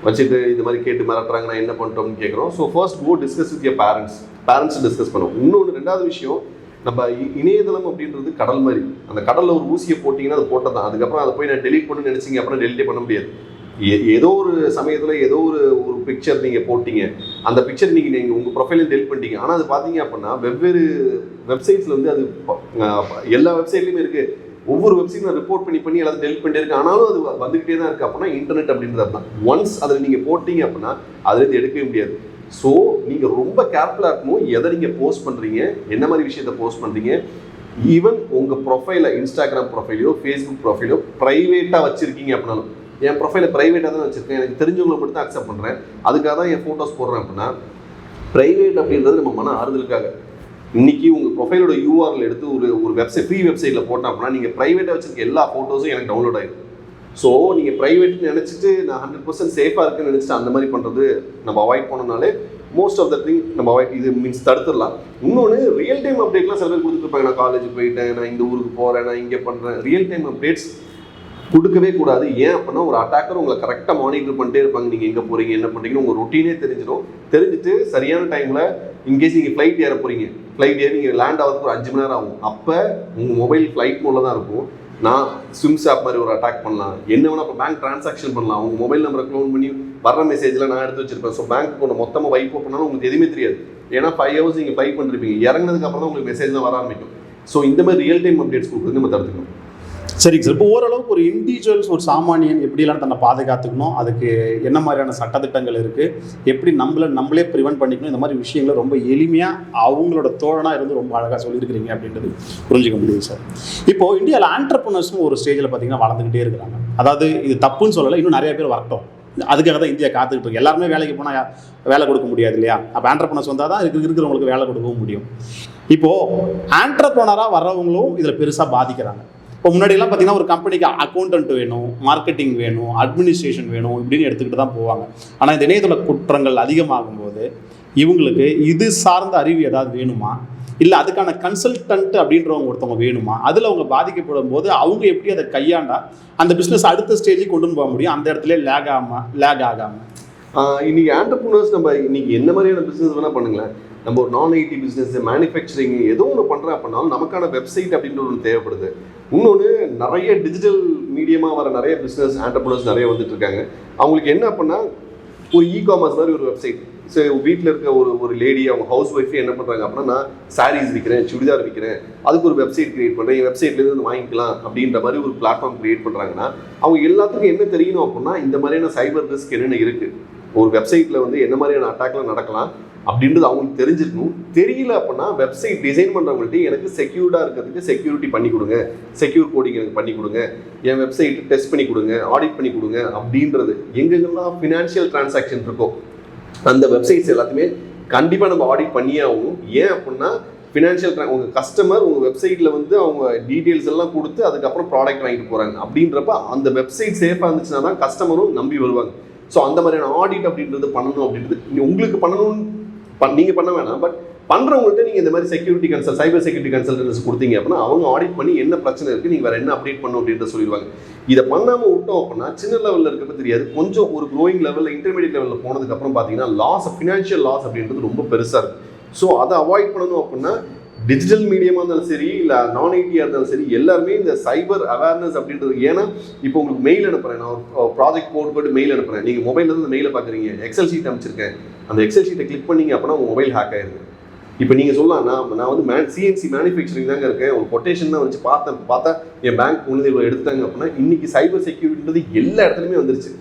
வச்சுட்டு இது மாதிரி கேட்டு மிரட்டுறாங்க, நான் என்ன பண்ணுறோம்னு கேட்குறோம். So first go discuss with your parents discuss பண்ணுவோம். இன்னொன்று 2வது விஷயம், நம்ம இணையதளம் அப்படின்றது கடல் மாதிரி. அந்த கடலில் ஒரு ஊசியை போட்டிங்கன்னா அது போட்டது தான். அதுக்கப்புறம் அதை போய் நான் டெலிட் பண்ணு நினச்சிங்க அப்புறம் டெலிட்டே பண்ண முடியாது. ஏதோ ஒரு சமயத்தில் ஏதோ ஒரு பிக்சர் நீங்கள் போட்டிங்க, அந்த பிக்சர் நீங்கள் உங்கள் ப்ரொஃபைலையும் டெலிட் பண்ணிட்டீங்க. ஆனால் அது பார்த்தீங்க அப்படின்னா வெவ்வேறு வெப்சைட்ஸில் வந்து அது எல்லா வெப்சைட்லையுமே இருக்குது. ஒவ்வொரு வெப்சைட்டும் நான் ரிப்போர்ட் பண்ணி எல்லாத்தையும் டெலிட் பண்ணிட்டே இருக்கு. ஆனாலும் அது வந்துக்கிட்டே தான் இருக்குது. அப்படின்னா இன்டர்நெட் அப்படின்றது தான். ஒன்ஸ் அதில் நீங்கள் போட்டிங்க அப்படின்னா அதுலேருந்து எடுக்கவே முடியாது. ஸோ நீங்கள் ரொம்ப கேர்ஃபுல்லாக இருக்கணும். எதை நீங்கள் போஸ்ட் பண்ணுறீங்க, என்ன மாதிரி விஷயத்தை போஸ்ட் பண்ணுறீங்க. ஈவன் உங்கள் ப்ரொஃபைலை இன்ஸ்டாகிராம் ப்ரொஃபைலையோ ஃபேஸ்புக் ப்ரொஃபைலையோ ப்ரைவேட்டாக வச்சுருக்கீங்க அப்படின்னாலும், என் ப்ரொஃபைலை ப்ரைவேட்டாக தான் வச்சுருக்கேன், எனக்கு தெரிஞ்சவங்களை மட்டும் தான் அக்செப்ட் பண்ணுறேன், அதுக்காக தான் என் ஃபோட்டோஸ் போடுறேன் அப்படின்னா, ப்ரைவேட் அப்படின்றது நம்ம மன ஆறுதலுக்காக. இன்றைக்கி உங்கள் ப்ரொஃபைலோட யூஆர்எல் எடுத்து ஒரு வெப்சைட் ஃப்ரீ வெப்சைட்டில் போட்டோம் அப்படின்னா நீங்கள் ப்ரைவேட்டாக வச்சுருக்க எல்லா ஃபோட்டோஸும் எனக்கு டவுன்லோட் ஆகிடும். ஸோ நீங்கள் ப்ரைவேட்னு நினச்சிட்டு நான் 100% சேஃபாக இருக்குன்னு நினச்சிட்டு அந்த மாதிரி பண்ணுறது நம்ம அவாய்ட் பண்ணனாலே மோஸ்ட் ஆஃப் த திங் நம்ம இது மீன்ஸ் தடுத்துடலாம். இன்னொன்று ரியல் டைம் அப்டேட்லாம் சில பேர் கொடுத்துருப்பாங்க. நான் காலேஜ் போயிட்டேன், நான் இந்த ஊருக்கு போகிறேன், நான் இங்கே பண்ணுறேன். ரியல் டைம் அப்டேட்ஸ் கொடுக்கவே கூடாது. ஏன் அப்படின்னா ஒரு அட்டாக்கர் உங்களை கரெக்டாக மானிட்டர் பண்ணிட்டே இருப்பாங்க. நீங்கள் எங்கே போகிறீங்க, என்ன பண்ணுறீங்கன்னு உங்கள் ரொட்டீனே தெரிஞ்சிடும். தெரிஞ்சுட்டு சரியான டைமில் இன்கேஸ் நீங்கள் ஃப்ளைட் ஏற போகிறீங்க, ஃப்ளைட் ஏறி நீங்கள் லேண்ட் ஆகிறதுக்கு ஒரு 5 மணி நேரம் ஆகும். அப்போ உங்கள் மொபைல் ஃப்ளைட் மோடில் தான் இருக்கும். நான் ஸ்விம்ஸ் ஆப் மாதிரி ஒரு அட்டாக் பண்ணலாம், என்ன வேணால் இப்போ பேங்க் ட்ரான்சாக்ஷன் பண்ணலாம். உங்கள் மொபைல் நம்பரை க்ளோன் பண்ணி வர்ற மெசேஜில் நான் எடுத்து வச்சிருப்பேன். ஸோ பேங்க் ஒன்று மொத்தமாக வைப் பண்ணாலும் உங்களுக்கு எதுவுமே தெரியாது. ஏன்னா 5 hours நீங்கள் ஃப்ளைட் பண்ணிருப்பீங்க, இறங்கினதுக்கு அப்புறம் தான் உங்களுக்கு மெசேஜ்லாம் வர ஆரம்பிக்கும். ஸோ இந்த மாதிரி ரியல் டைம் அப்டேட்ஸ் கொடுக்குறது நம்ம தடுத்துக்கணும். சரிங்க சார். இப்போ ஓரளவுக்கு ஒரு இண்டிவிஜுவல்ஸ், ஒரு சாமானியன் எப்படிலாம் தன்னை பாதுகாத்துக்கணும், அதுக்கு என்ன மாதிரியான சட்டத்திட்டங்கள் இருக்குது, எப்படி நம்மளே ப்ரிவென்ட் பண்ணிக்கணும், இந்த மாதிரி விஷயங்களை ரொம்ப எளிமையாக அவங்களோட தோழனாக இருந்து ரொம்ப அழகாக சொல்லியிருக்கிறீங்க அப்படின்றது புரிஞ்சுக்க முடியுது சார். இப்போது இந்தியாவில் ஆண்டர்ப்ரனர்ஸும் ஒரு ஸ்டேஜில் பார்த்தீங்கன்னா வளர்ந்துக்கிட்டே இருக்கிறாங்க. அதாவது இது தப்புன்னு சொல்லலை, இன்னும் நிறைய பேர் வரட்டும், அதுக்காக தான் இந்தியா காத்துக்கிட்டு இருக்கு. எல்லாருமே வேலைக்கு போனால் வேலை கொடுக்க முடியாது இல்லையா? அப்போ ஆண்டர்ப்ரனர்ஸ் வந்தால் தான் இருக்கிறவங்களுக்கு வேலை கொடுக்கவும் முடியும். இப்போது ஆண்டர்ப்ரனராக வர்றவங்களும் இதில் பெருசாக பாதிக்கிறாங்க. இப்போ முன்னாடியெல்லாம் பார்த்தீங்கன்னா ஒரு கம்பெனிக்கு அக்கௌண்டன்ட் வேணும், மார்க்கெட்டிங் வேணும், அட்மினிஸ்ட்ரேஷன் வேணும் இப்படின்னு எடுத்துக்கிட்டு தான் போவாங்க. ஆனால் இந்த இணையதள குற்றங்கள் அதிகமாகும் போது இவங்களுக்கு இது சார்ந்த அறிவு ஏதாவது வேணுமா, இல்லை அதுக்கான கன்சல்டன்ட் அப்படின்றவங்க ஒருத்தவங்க வேணுமா, அதில் அவங்க பாதிக்கப்படும் போது அவங்க எப்படி அதை கையாண்டா அந்த பிஸ்னஸ் அடுத்த ஸ்டேஜுக்கு கொண்டு போக முடியும், அந்த இடத்துல லேக் ஆகாமல். இன்னைக்கு ஆண்டர்ப்ரனர்ஸ் நம்ம இன்னைக்கு என்ன மாதிரியான பிஸ்னஸ் வேணால் பண்ணுங்களேன். நம்ம ஒரு நான் ஐடி பிஸ்னஸ், மேனுஃபேக்சரிங் ஏதோ ஒன்று பண்ணுறேன் அப்படின்னாலும் நமக்கான வெப்சைட் அப்படின்ற ஒன்று தேவைப்படுது. இன்னொன்று நிறைய டிஜிட்டல் மீடியமாக வர நிறைய பிஸ்னஸ் ஆண்டர்ப்ரனர்ஸ் நிறைய வந்துட்டு இருக்காங்க. அவங்களுக்கு என்ன அப்படின்னா ஒரு இ-காமர்ஸ் மாதிரி ஒரு வெப்சைட். ஸோ வீட்டில் இருக்க ஒரு லேடி, அவங்க ஹவுஸ் ஒய்ஃபே என்ன பண்ணுறாங்க அப்படின்னா, நான் சாரீஸ் விற்கிறேன், சுடிதார் விற்கிறேன், அதுக்கு ஒரு வெப்சைட் கிரியேட் பண்ணுறேன், என் வெப்சைட்லேருந்து வாங்கிக்கலாம் அப்படின்ற மாதிரி ஒரு பிளாட்ஃபார்ம் கிரியேட் பண்ணுறாங்கன்னா அவங்க எல்லாத்துக்கும் என்ன தெரியணும் அப்படின்னா இந்த மாதிரியான சைபர் ரிஸ்க் என்னென்ன இருக்குது, ஒரு வெப்சைட்டில் வந்து என்ன மாதிரியான அட்டாக்லாம் நடக்கலாம் அப்படின்றது அவங்களுக்கு தெரிஞ்சிருக்கணும். தெரியல அப்படின்னா வெப்சைட் டிசைன் பண்ணுறவங்கள்ட்ட எனக்கு செக்யூர்டாக இருக்கிறதுக்கு செக்யூரிட்டி பண்ணி கொடுங்க, செக்யூர் கோடிங் எனக்கு பண்ணி கொடுங்க, என் வெப்சைட் டெஸ்ட் பண்ணி கொடுங்க, ஆடிட் பண்ணி கொடுங்க அப்படின்றது. எங்கெங்கெல்லாம் ஃபினான்ஷியல் டிரான்சாக்ஷன் இருக்கோ அந்த வெப்சைட்ஸ் எல்லாத்தையுமே கண்டிப்பாக நம்ம ஆடிட் பண்ணியே ஆகும். ஏன் அப்படின்னா ஃபினான்ஷியல் உங்கள் கஸ்டமர் உங்கள் வெப்சைட்டில் வந்து அவங்க டீட்டெயில்ஸ் எல்லாம் கொடுத்து அதுக்கப்புறம் ப்ராடக்ட் வாங்கிட்டு போகிறாங்க. அப்படின்றப்ப அந்த வெப்சைட் சேஃபாக இருந்துச்சுன்னா தான் கஸ்டமரும் நம்பி வருவாங்க. ஸோ அந்த மாதிரியான ஆடிட் அப்படின்றது பண்ணணும். அப்படின்றது உங்களுக்கு பண்ணணும்னு நீங்கள் பண்ண வேணாம், பட் பண்ணுறவங்கள்ட்ட நீங்கள் இந்த மாதிரி செக்யூரிட்டி சைபர் செக்யூரிட்டி கன்சல்டன்ஸ் கொடுத்தீங்க அப்படின்னா அவங்க ஆடிட் பண்ணி என்ன பிரச்சனை இருக்குது, நீங்கள் வேறு என்ன அப்டேட் பண்ணணும் அப்படின்றத சொல்லிடுவாங்க. இதை பண்ணாமல் விட்டோம் அப்படின்னா சின்ன லெவலில் இருக்கிறது தெரியாது, கொஞ்சம் ஒரு க்ரோயிங் லெவலில் இன்டர்மீடியட் லெவலில் போனதுக்கப்புறம் பார்த்தீங்கன்னா ஃபினான்ஷியல் லாஸ் அப்படின்றது ரொம்ப பெருசாக இருக்குது. ஸோ அதை அவாய்ட் பண்ணணும் அப்படின்னா டிஜிட்டல் மீடியமாக இருந்தாலும் சரி, இல்லை நான் ஐடியாக இருந்தாலும் சரி, எல்லாருமே இந்த சைபர் அவேர்னஸ் அப்படின்றது. ஏன்னா இப்போ உங்களுக்கு மெயில் அனுப்புகிறேன், நான் ஒரு ப்ராஜெக்ட் போட்டு மெயில் அனுப்புகிறேன், நீங்கள் மொபைல்லேருந்து அந்த மெயிலை பார்க்குறீங்க, எக்ஸல் ஷீட் அனுப்பிச்சிருக்கேன், அந்த எக்ஸல் ஷீட்டை கிளிக் பண்ணிங்க அப்படின்னா உங்கள் மொபைல் ஹேக் ஆயிருக்கு. இப்போ நீங்கள் சொல்லலாம், நான் வந்து சிஎன்சி மேனுஃபேக்சரிங் தாங்க இருக்கேன், ஒரு கொட்டேஷன் தான் வச்சு பார்த்தா என் பேங்க் ஒன்று இவ்வளோ எடுத்தாங்க அப்படின்னா இன்றைக்கி சைபர் செக்யூரிட்டின்றது எல்லா இடத்துலையுமே வந்துருச்சு.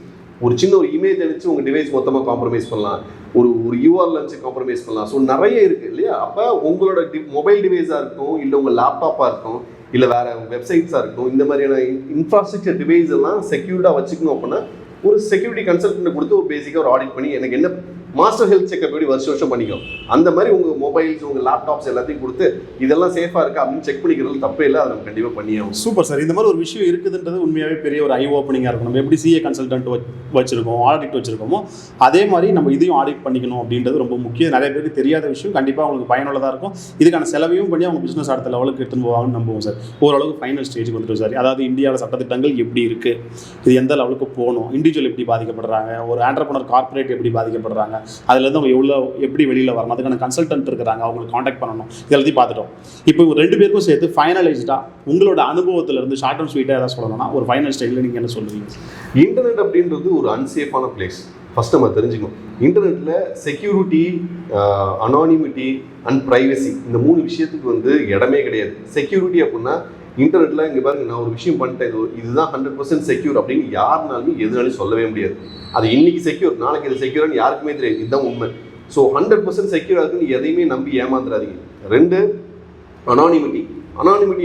ஒரு சின்ன ஒரு இமேஜ் அனுப்பிச்சு உங்கள் டிவைஸ் மொத்தமாக காம்ப்ரமைஸ் பண்ணலாம், ஒரு URL அனுப்பிச்சு காம்ப்ரமைஸ் பண்ணலாம். ஸோ நிறைய இருக்குது இல்லையா? அப்போ உங்களோட மொபைல் டிவைஸாக இருக்கும், இல்லை உங்கள் லேப்டாப்பாக இருக்கும், இல்லை வேறு வெப்சைட்ஸாக இருக்கும், இந்த மாதிரியான இன்ஃப்ராஸ்ட்ரக்சர் டிவைஸ் எல்லாம் செக்யூர்டாக வச்சுக்கணும் அப்படின்னா ஒரு செக்யூரிட்டி கன்சல்டன்ட் கொடுத்து ஒரு பேசிக்காக ஒரு ஆடிட் பண்ணி எனக்கு என்ன மாஸ்டர் ஹெல்த் செக்அப் எப்படி வருஷம் பண்ணிக்கும் அந்த மாதிரி உங்கள் மொபைல்ஸ் உங்கள் லேப்டாப்ஸ் எல்லாத்தையும் கொடுத்து இதெல்லாம் சேஃபாக இருக்கா அப்படின்னு செக் பண்ணிக்கிறது தப்பே இல்லை, அதை நம்ம கண்டிப்பாக பண்ணியாகும். Super sir. இந்த மாதிரி ஒரு விஷயம் இருக்குதுன்றது உண்மையாகவே பெரிய ஒரு ஐ ஓப்பனிங்காக இருக்கும். நம்ம எப்படி சிஏ கன்சல்டன்ட் வச்சுருக்கோம், ஆடிட் வச்சுருக்கோமோ அதே மாதிரி நம்ம இதையும் ஆடிட் பண்ணிக்கணும் அப்படின்றது ரொம்ப முக்கியம். நிறைய பேருக்கு தெரியாத விஷயம், கண்டிப்பாக அவங்களுக்கு பயனுள்ளதாக இருக்கும். இதுக்கான செலவையும் பண்ணி அவங்க பிஸ்னஸ் அடுத்த லெவலுக்கு எடுத்துன்னு போவாங்கன்னு நம்புவோம் சார். ஓரளவுக்கு ஃபைனல் ஸ்டேஜுக்கு வந்துடும் சார். அதாவது இந்தியாவில் சட்டத்திட்டங்கள் எப்படி இருக்குது, இது எந்த லெவலுக்கு போகணும், இண்டிவிஜுவல் எப்படி பாதிக்கப்படுறாங்க, ஒரு ஆண்டர்ப்ரனர் கார்பரேட் எப்படி பாதிக்கப்படுறாங்க, அதுலேருந்து அவங்க எப்படி வெளியில் வரணும், அதுக்கான கன்சல்டன்ட் இருக்கிறாங்க, அவங்களுக்கு காண்டாக்ட் பண்ணணும், இதெல்லாத்தையும் பார்த்துட்டோம். இப்போ 2 பேருக்கும் சேர்த்து ஃபைனலைஸ்டாக உங்களோட அனுபவத்திலிருந்து ஷார்ட் அண்ட் ஸ்வீட்டாக ஏதாவது சொல்லணும்னா ஒரு ஃபைனல் ஸ்டைலில் நீங்கள் என்ன சொல்லுவீங்க? இன்டர்நெட் அப்படின்றது ஒரு அன்சேஃபான பிளேஸ். ஃபஸ்ட் நம்ம தெரிஞ்சுக்கணும், இன்டர்நெட்டில் செக்யூரிட்டி, அனானிமிட்டி அண்ட் ப்ரைவசி இந்த 3 விஷயத்துக்கு வந்து இடமே கிடையாது. செக்யூரிட்டி அப்படின்னா இன்டர்நெட்டில் இங்கே பாருங்க, நான் ஒரு விஷயம் பண்ணிட்டேன், இதுதான் 100% செக்யூர் அப்படின்னு யாருனாலுமே எதுனாலும் சொல்லவே முடியாது. அது இன்னைக்கு செக்யூர், நாளைக்கு இது செக்யூர்னு யாருக்குமே தெரியாது, இதுதான் உண்மை. ஸோ 100% செக்யூர் இருக்குன்னு எதையுமே நம்பி ஏமாந்துடாதீங்க. 2 அனானிமிட்டி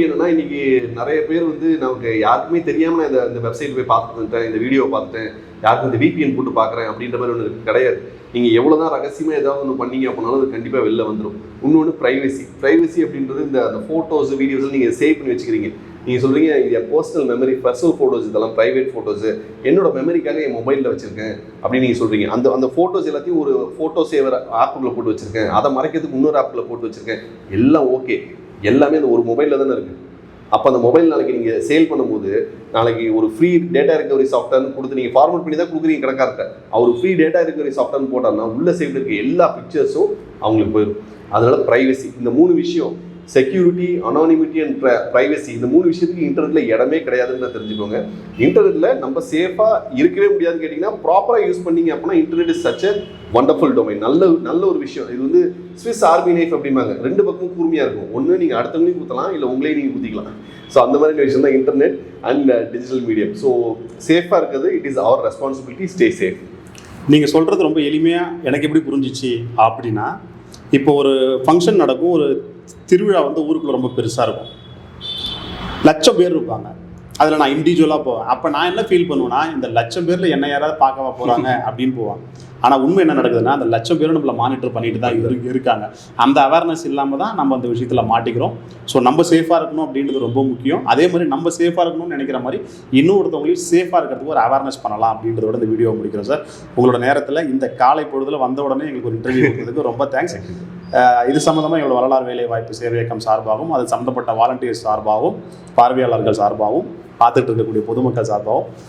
என்னன்னா, இன்னைக்கு நிறைய பேர் வந்து நமக்கு யாருக்குமே தெரியாமல் நான் இந்த வெப்சைட் போய் பார்த்துட்டேன், இந்த வீடியோ பார்த்துட்டேன், யாருக்கும் இந்த VPN போட்டு பார்க்குறேன் அப்படின்ற மாதிரி ஒன்று கிடையாது. நீங்கள் எவ்வளோ தான் ரகசியமாக ஏதாவது ஒன்று பண்ணீங்க அப்படின்னாலும் அது கண்டிப்பாக வெளில வந்துடும். இன்னொன்று ப்ரைவசி அப்படின்றது இந்த ஃபோட்டோஸ் வீடியோஸ் நீங்கள் சேவ் பண்ணி வச்சுக்கிறீங்க, நீங்கள் சொல்கிறீங்க என் பர்சனல் மெமரி, பர்சனல் ஃபோட்டோஸ், இதெல்லாம் ப்ரைவேட் ஃபோட்டோஸு, என்னோட மெமரிக்காக என் மொபைலில் வச்சுருக்கேன் அப்படின்னு நீங்கள் சொல்கிறீங்க. அந்த ஃபோட்டோஸ் எல்லாத்தையும் ஒரு ஃபோட்டோ சேவர் ஆப்புக்குள்ளே போட்டு வச்சுருக்கேன், அதை மறைக்கிறதுக்கு இன்னொரு ஆப்புக்குள்ளே போட்டு வச்சுருக்கேன், எல்லாம் ஓகே. எல்லாமே அந்த ஒரு மொபைலில் தானே இருக்குது. அப்போ அந்த மொபைல் நாளைக்கு நீங்கள் சேல் பண்ணும்போது நாளைக்கு ஒரு ஃப்ரீ டேட்டா ரிகவரி சாஃப்ட்வேர்னு கொடுத்து நீங்கள் ஃபார்மேட் பண்ணி தான் கொடுக்குறீங்க கடைக்கார்ட்ட. அவர் ஃப்ரீ டேட்டா ரிகவரி சாஃப்ட்வேர்னு போட்டார்னா உள்ள சேவ்ல இருக்க எல்லா பிக்சர்ஸும் அவங்களுக்கு போயிடும். அதனால ப்ரைவசி, இந்த 3 விஷயம், செக்யூரிட்டி, அனானிமிட்டி அண்ட் ப்ரைவசி, இந்த 3 விஷயத்துக்கு இன்டர்நெட்ல இடமே கிடையாதுன்னு தெரிஞ்சுக்கோங்க. இன்டர்நெட்ல நம்ம சேஃபா இருக்கவே முடியாதுன்னு கேட்டிங்கன்னா ப்ராப்பராக யூஸ் பண்ணீங்க அப்படின்னா internet is such a wonderful domain. நல்ல ஒரு விஷயம். இது வந்து ஸ்விஸ் ஆர்மி நைஃப் அப்படிம்பாங்க, 2 பக்கமும் கூர்மையாக இருக்கும். ஒன்று நீங்கள் அடுத்தவங்களையும் குத்தலாம், இல்லை உங்களையும் நீங்கள் குத்திக்கலாம். ஸோ அந்த மாதிரி விஷயம் தான் internet and digital medium. So சேஃபாக இருக்கிறது it is our responsibility. Stay safe. நீங்கள் சொல்கிறது ரொம்ப எளிமையாக எனக்கு எப்படி புரிஞ்சிச்சு அப்படின்னா, இப்போ ஒரு ஃபங்க்ஷன் நடக்கும், ஒரு திருவிழா வந்து ஊருக்குள்ள ரொம்ப பெருசாக இருக்கும், லட்சம் பேர் இருப்பாங்க. அதில் நான் இண்டிவிஜுவலாக போவேன். அப்போ நான் என்ன ஃபீல் பண்ணுவேன்னா, இந்த லட்சம் பேரில் என்ன யாராவது பார்க்கவா போகிறாங்க அப்படின்னு போவாங்க. ஆனால் உண்மை என்ன நடக்குதுன்னா, அந்த லட்சம் பேரும் நம்மளை மானிட்டர் பண்ணிட்டு தான் இருக்காங்க. அந்த அவேர்னஸ் இல்லாமல் தான் நம்ம அந்த விஷயத்தில் மாட்டிக்கிறோம். ஸோ நம்ம சேஃபாக இருக்கணும் அப்படின்றது ரொம்ப முக்கியம். அதே மாதிரி நம்ம சேஃபாக இருக்கணும்னு நினைக்கிற மாதிரி இன்னொருத்தவங்களையும் சேஃபாக இருக்கிறதுக்கு ஒரு அவேர்னஸ் பண்ணலாம் அப்படின்றதோட இந்த வீடியோ முடிக்கிறோம் சார். உங்களோட நேரத்தில் இந்த காலை பொழுதில் வந்த உடனே எங்களுக்கு ஒரு இன்டர்வியூ கொடுத்ததுக்கு ரொம்ப தேங்க்ஸ். இது சம்மந்தமாக எங்களோட வரலாறு வேலை வாய்ப்பு சேவை இயக்கம் சார்பாகவும், அது சம்மந்தப்பட்ட வாலண்டியர்ஸ் சார்பாகவும், பார்வையாளர்கள் சார்பாகவும், பார்த்துட்டு இருக்கக்கூடிய பொதுமக்கள் சார்பாகவும்